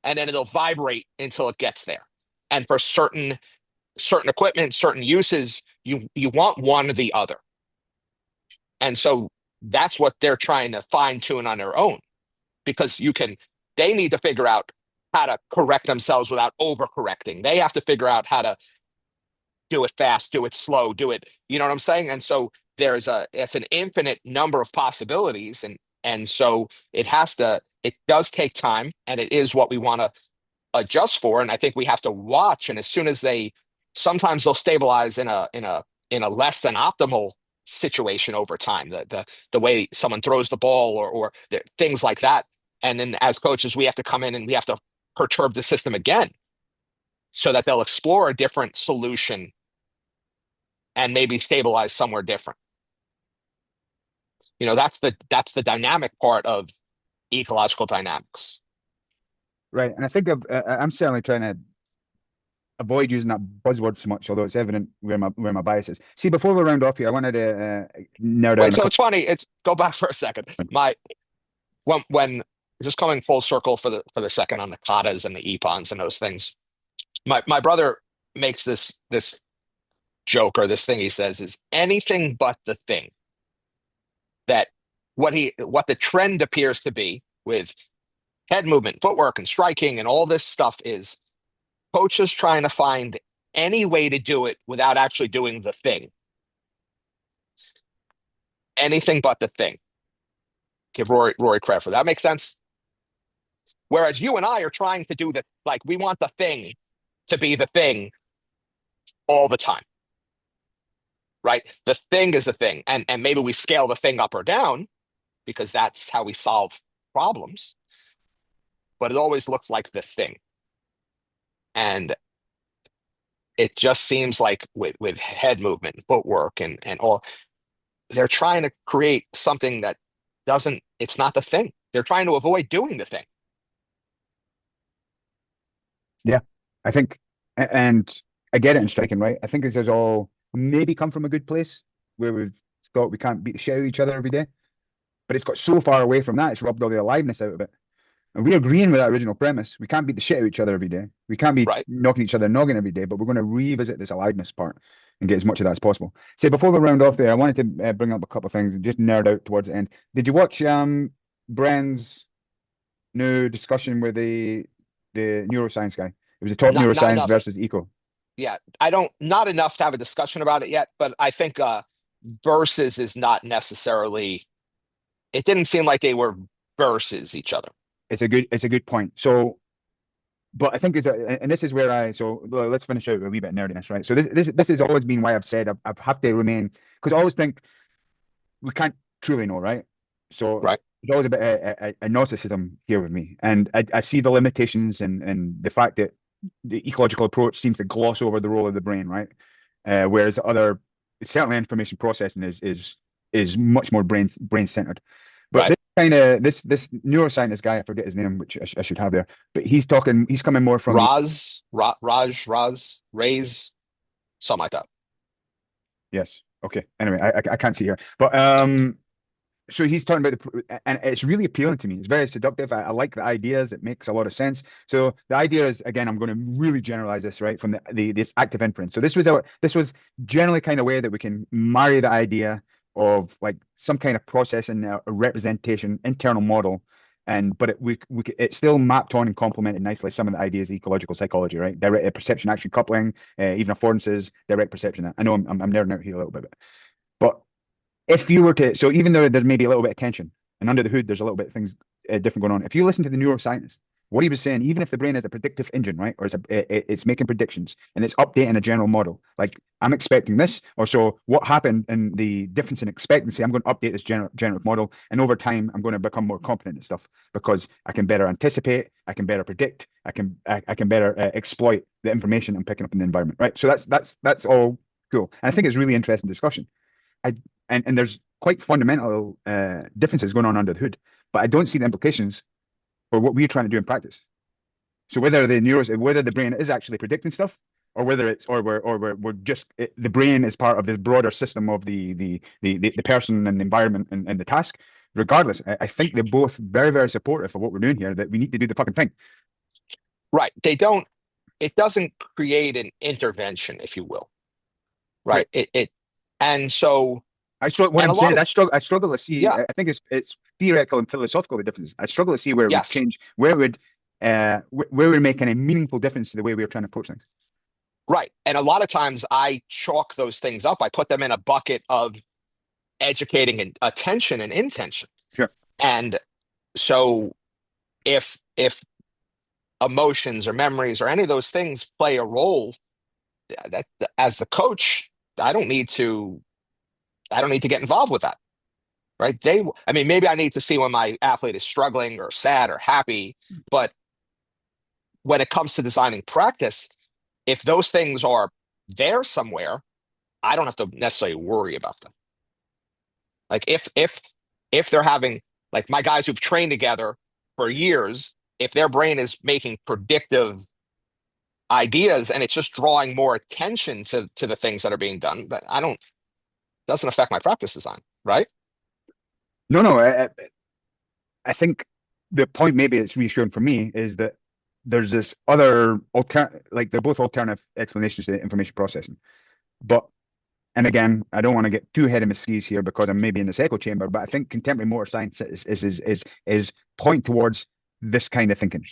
and then it'll vibrate until it gets there. And for certain equipment, certain uses, you want one or the other. And so that's what they're trying to fine tune on their own, because they need to figure out how to correct themselves without overcorrecting. They have to figure out how to do it fast, do it slow, do it, you know what I'm saying? And so it's an infinite number of possibilities. And so it does take time, and it is what we want to adjust for. And I think we have to watch. And as soon as sometimes they'll stabilize in a less than optimal situation over time. The way someone throws the ball, or things like that. And then as coaches, we have to come in and we have to perturb the system again, so that they'll explore a different solution and maybe stabilize somewhere different. That's the dynamic part of ecological dynamics. Right. And I think I'm certainly trying to avoid using that buzzword so much, although it's evident where my bias is. See, before we round off here, I wanted to nerd out Wait, on a so couple. it's funny. It's Go back for a second. When just coming full circle for the second on the katas and the epons and those things. My brother makes this joke, or this thing he says is anything but the thing. That what the trend appears to be with head movement, footwork, and striking, and all this stuff is coaches trying to find any way to do it without actually doing the thing. Anything but the thing. Give Rory credit for that. Makes sense. Whereas you and I are trying to do we want the thing to be the thing all the time, right? The thing is the thing, and maybe we scale the thing up or down because that's how we solve problems. But it always looks like the thing, and it just seems like with head movement, footwork, and all, they're trying to create something that doesn't. It's not the thing. They're trying to avoid doing the thing. Yeah, I think, and I get it in striking, right? I think this has all maybe come from a good place where we've thought we can't beat the shit out of each other every day, but it's got so far away from that, it's robbed all the aliveness out of it. And we're agreeing with that original premise. We can't beat the shit out of each other every day. We can't be Right. knocking each other noggin every day, but we're going to revisit this aliveness part and get as much of that as possible. So before we round off there, I wanted to bring up a couple of things and just nerd out towards the end. Did you watch Bren's new discussion with the neuroscience guy? It was a top Not neuroscience enough. versus eco. Yeah, I don't not enough to have a discussion about it yet, but I think versus is not necessarily. It didn't seem like they were versus each other. It's a good point. So, but I think and this is where let's finish out with a wee bit of nerdiness, right? So this has always been why I've said I've have to remain, because I always think we can't truly know, right? So Right. there's always a bit a narcissism here with me, and I see the limitations and the fact that the ecological approach seems to gloss over the role of the brain, right? Whereas other, certainly information processing is much more brain centered. But Right. this neuroscientist guy, I forget his name, which I should have there, but he's coming more from the Rays, something like that. yes, okay. Anyway, I can't see here, but Yeah. so he's talking about and it's really appealing to me. It's very seductive. I like the ideas. It makes a lot of sense. So the idea is, again, I'm going to really generalize this, right, from this active inference. So this was generally kind of way that we can marry the idea of like some kind of processing, a representation, internal model, and but it's still mapped on and complemented nicely some of the ideas of ecological psychology, right? Direct perception action coupling, even affordances, direct perception. I know I'm nerding out here a little bit, but if you were to, so even though there's maybe a little bit of tension, and under the hood there's a little bit of things different going on. If you listen to the neuroscientist, what he was saying, even if the brain is a predictive engine, right, or it's making predictions and it's updating a general model, like I'm expecting this, or so what happened in the difference in expectancy, I'm going to update this generative model, and over time I'm going to become more competent and stuff because I can better anticipate, I can better predict, I can better exploit the information I'm picking up in the environment, right? So that's all cool, and I think it's really interesting discussion. I and there's quite fundamental differences going on under the hood, but I don't see the implications for what we're trying to do in practice. So whether the brain is actually predicting stuff, or whether it's we're just the brain is part of this broader system of the person and the environment and the task. Regardless, I think they're both very, very supportive of what we're doing here. That we need to do the fucking thing. Right. It doesn't create an intervention, if you will. Right. Right. And so, I struggle. What and I'm a saying lot is, of, I struggle to see. yeah, I think it's theoretical and philosophical the differences. I struggle to see where it would yes. change, where it would, where we're making a meaningful difference to the way we're trying to approach things. Right. And a lot of times I chalk those things up. I put them in a bucket of educating and attention and intention. Sure. And so if emotions or memories or any of those things play a role, that as the coach, I don't need to I don't need to get involved with that. Right. I mean, maybe I need to see when my athlete is struggling or sad or happy, but when it comes to designing practice, if those things are there somewhere, I don't have to necessarily worry about them. Like if they're having like my guys who've trained together for years, if their brain is making predictive ideas and it's just drawing more attention to the things that are being done, that I don't doesn't affect my practice design, right? No, no. I think the point maybe it's reassuring for me is that there's this other alternative, like they're both alternative explanations to information processing. But and again, I don't want to get too ahead of my skis here because I'm maybe in this echo chamber. But I think contemporary motor science is point towards this kind of thinking,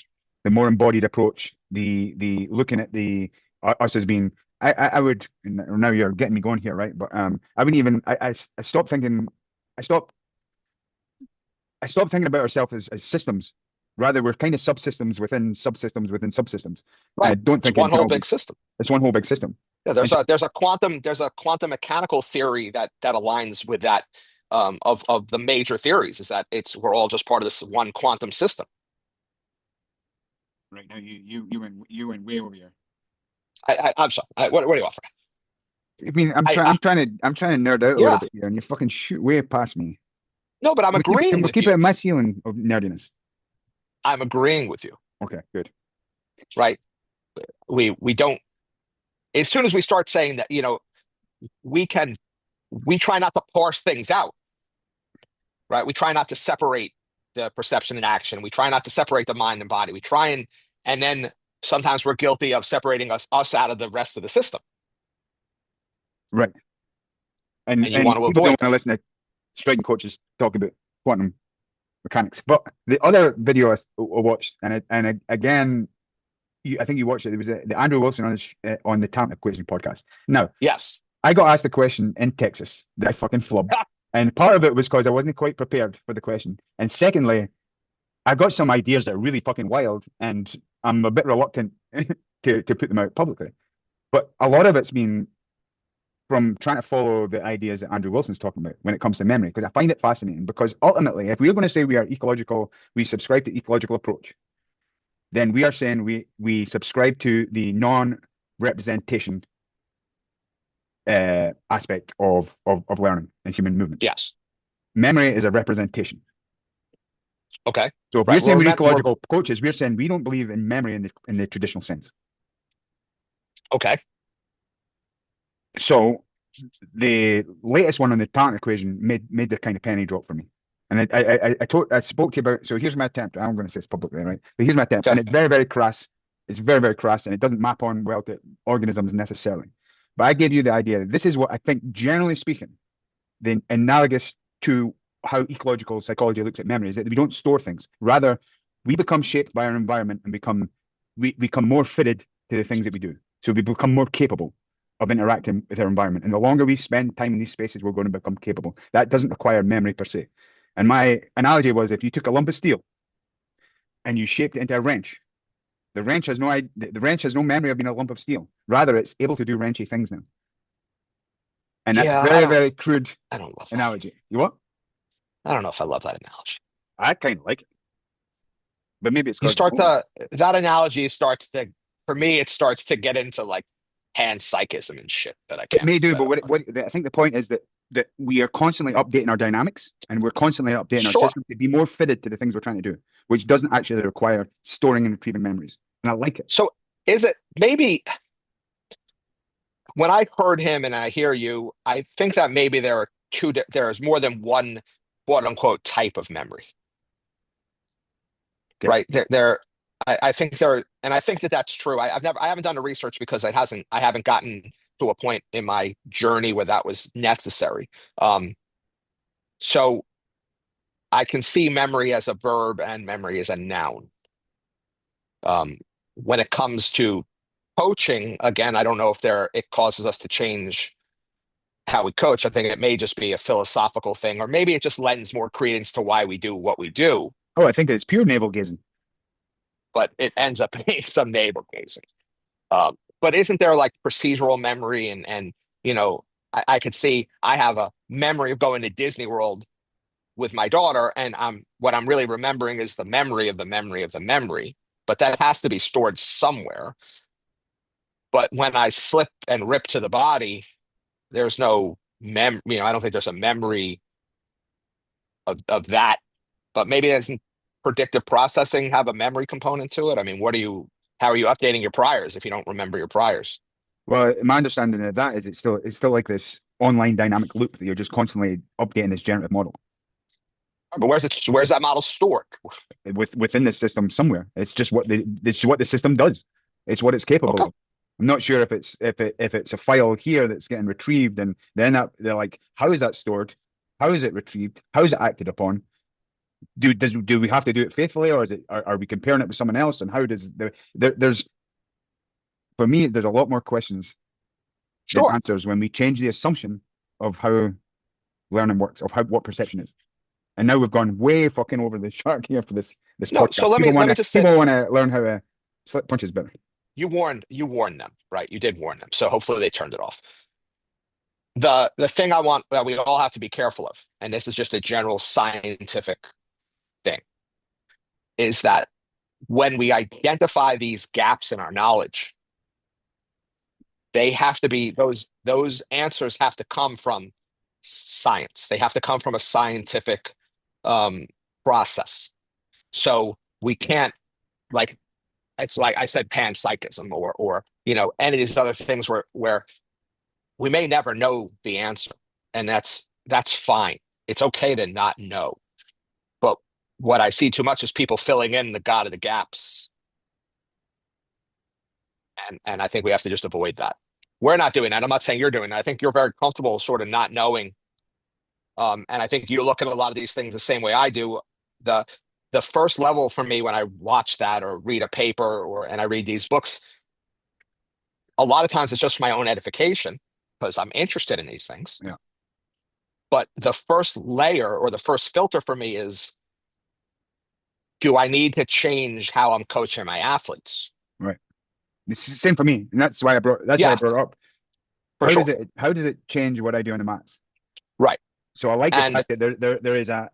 the more embodied approach, the looking at the us as being. I would now you're getting me going here, right? But I wouldn't even I stopped thinking. I stopped I stopped thinking about ourselves as systems. Rather, we're kind of subsystems within subsystems within subsystems. And I Right. don't It's think in one whole terms of big system. it's one whole big system. Yeah, And so, there's a quantum mechanical theory that aligns with that of the major theories is that it's we're all just part of this one quantum system. right now, you went way over here. I'm sorry. What do you offer? I mean, I I'm trying to nerd out a little yeah. bit here, and you fucking shoot way past me. No, but Can we keep it at my ceiling of nerdiness? I'm agreeing with you, Okay, good. right? We don't as soon as we start saying that, we can we try not to parse things out, right? We try not to separate the perception and action. We try not to separate the mind and body. We try and then sometimes we're guilty of separating us out of the rest of the system. Right. And you And want to people don't avoid want to that. listen to striking coaches talk about quantum mechanics. But the other video I watched, again, I think you watched it. It was the Andrew Wilson on the Talent Equation podcast. Now, Yes. I got asked a question in Texas that I fucking flubbed. And part of it was because I wasn't quite prepared for the question. And secondly, I got some ideas that are really fucking wild, and I'm a bit reluctant to put them out publicly. But a lot of it's been from trying to follow the ideas that Andrew Wilson's talking about when it comes to memory, because I find it fascinating. Because ultimately, if we're going to say we are ecological, we subscribe to ecological approach, then we are saying we subscribe to the non-representation aspect of learning and human movement. Yes. Memory is a representation. Okay. So if we're Right. saying we're ecological coaches, we're saying we don't believe in memory in the traditional sense. Okay. So the latest one on the talent equation made the kind of penny drop for me. And I spoke to you about. So here's my attempt. I'm going to say this publicly, right? But here's my attempt, and Okay. it's very, very crass. It's very, very crass, and it doesn't map on well to organisms necessarily. But I gave you the idea that this is what I think, generally speaking, the analogous to how ecological psychology looks at memory is that we don't store things. Rather, we become shaped by our environment and we become more fitted to the things that we do. So we become more capable of interacting with our environment. And the longer we spend time in these spaces, we're going to become capable. That doesn't require memory per se. And my analogy was if you took a lump of steel and you shaped it into a wrench, the wrench has no memory of being a lump of steel. Rather, it's able to do wrenchy things now. And that's a Yeah, very, very crude I don't love that. analogy. You what? I don't know if I love that analogy. I kind of like it, but maybe it's You because start to that analogy starts to for me it starts to get into like panpsychism and shit that I it can't may do. that, But I think the point is that we are constantly updating our dynamics and we're constantly updating our sure. system to be more fitted to the things we're trying to do, which doesn't actually require storing and retrieving memories. And I like it. So is it maybe when I heard him and I hear you, I think that maybe there's more than one quote unquote type of memory, Okay. right? I think there, and I think that that's true. I haven't done the research because I haven't gotten to a point in my journey where that was necessary. Um, so I can see memory as a verb and memory as a noun. Um, when it comes to coaching, again, I don't know if it causes us to change how we coach. I think it may just be a philosophical thing, or maybe it just lends more credence to why we do what we do, Oh, I think it's pure navel gazing. but it ends up being some navel gazing. But isn't there like procedural memory and I could see I have a memory of going to Disney World with my daughter, and what I'm really remembering is the memory of the memory of the memory, but that has to be stored somewhere. But when I slip and rip to the body, there's no I don't think there's a memory of that. But maybe doesn't predictive processing have a memory component to it? I mean, how are you updating your priors if you don't remember your priors? Well, my understanding of that is it's still like this online dynamic loop that you're just constantly updating this generative model But where's that model stored? within the system somewhere. It's what the system does. It's what it's capable Okay. of. I'm not sure if it's a file here that's getting retrieved and then they're like, how is that stored? How is it retrieved? How is it acted upon? Do we have to do it faithfully, or are we comparing it with someone else? And how does there's for me there's a lot more questions than Sure. answers when we change the assumption of how learning works, of how what perception is. And now we've gone way fucking over the shark here for this No, so podcast. let me just say People this. wanna learn how to slip punches better. You warned them, right? You did warn them. So hopefully they turned it off. The thing I want that we all have to be careful of, and this is just a general scientific thing, is that when we identify these gaps in our knowledge, they have to be those answers have to come from science. They have to come from a scientific um, process. So we can't like it's like I said panpsychism or any of these other things where we may never know the answer, and that's fine. It's okay to not know. But what I see too much is people filling in the God of the gaps, and I think we have to just avoid that. We're not doing that. I'm not saying you're doing that. I think you're very comfortable sort of not knowing. And I think you look at a lot of these things the same way I do. The the first level for me when I watch that or read a paper and I read these books, a lot of times it's just my own edification because I'm interested in these things. Yeah, But the first layer or the first filter for me is, do I need to change how I'm coaching my athletes? right. It's the same for me, and that's why I brought Yeah, it up. for sure. how does it change what I do on the mats? Right. So I like the And fact that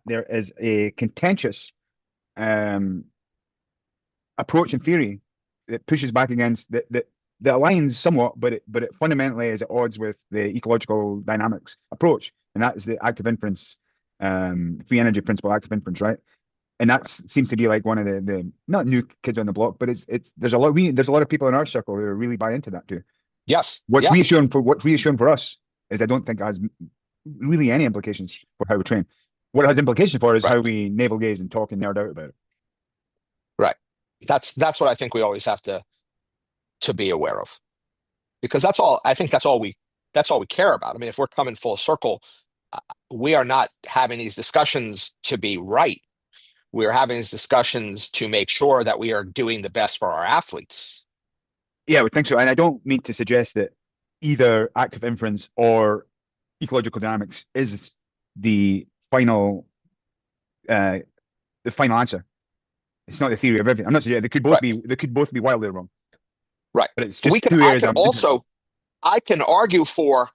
there is a contentious um approach in theory that pushes back against that aligns somewhat, but it fundamentally is at odds with the ecological dynamics approach, and that is the active inference, free energy principle, active inference, right? And that seems to be like one of the not new kids on the block, but it's there's a lot of people in our circle who really buy into that too. yes, What's yeah, reassuring for us is I don't think it has really any implications for how we train. What it has implications for is right, how we navel gaze and talk and nerd out about it. right. That's what I think we always have to be aware of, because I think that's all we care about. I mean, if we're coming full circle, uh, we are not having these discussions to be right. We're having these discussions to make sure that we are doing the best for our athletes. Yeah, I would think so. And I don't mean to suggest that either active inference or ecological dynamics is the final uh, the final answer. It's not the theory of everything. I'm not suggesting Right, they could both be wildly wrong, right. but it's We just can, two I areas can I'm interested in. also, I can argue for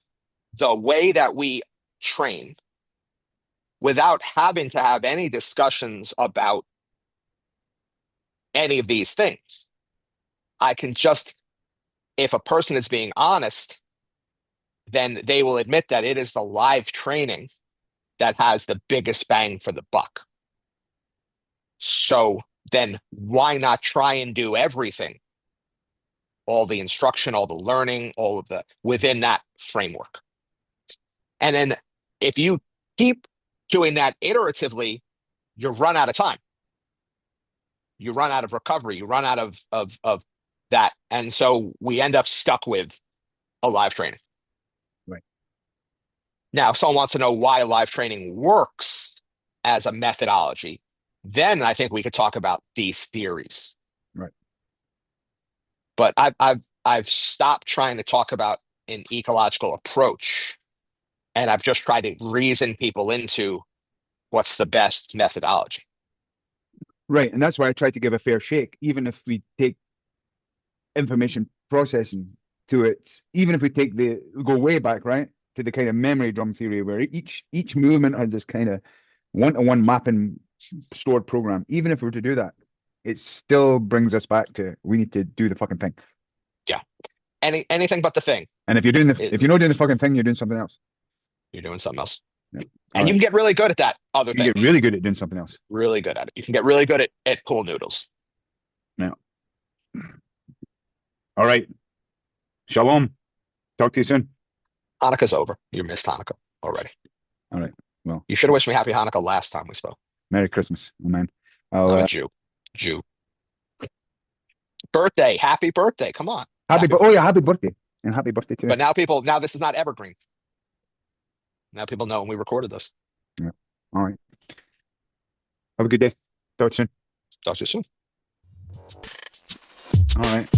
the way that we train without having to have any discussions about any of these things. I can just, if a person is being honest, then they will admit that it is the live training that has the biggest bang for the buck. So then why not try and do everything, all the instruction, all the learning, all of the within that framework? And then if you keep doing that iteratively, you run out of time. You run out of recovery. You run out of that. And so we end up stuck with a live training. Right, Now, if someone wants to know why live training works as a methodology, then I think we could talk about these theories. right. But I've stopped trying to talk about an ecological approach, and I've just tried to reason people into what's the best methodology. Right. And that's why I try to give a fair shake, even if we take information processing to it, even if we go way back, right, to the kind of memory drum theory where each movement has this kind of one-to-one mapping stored program. Even if we were to do that, it still brings us back to we need to do the fucking thing. Yeah. Anything but the thing. And It, if you're not doing the fucking thing, you're doing something else. you're doing something else. Yeah. All And you right. can get really good at that other You thing. get really good at doing something else. Really good at it. You can get really good at pool noodles. Yeah. All right. Shalom. Talk to you soon. Hanukkah's over. You missed Hanukkah already. All right. Well, You should have wished me happy Hanukkah last time we spoke. Merry Christmas, oh man. I'll I'm a Jew. Jew. Birthday. Happy birthday. Come on. It's happy oh yeah, birthday. happy birthday. And happy birthday to you. But now this is not evergreen. Now people know when we recorded this. Yeah. All right. Have a good day. Talk soon. Talk to you soon. All right.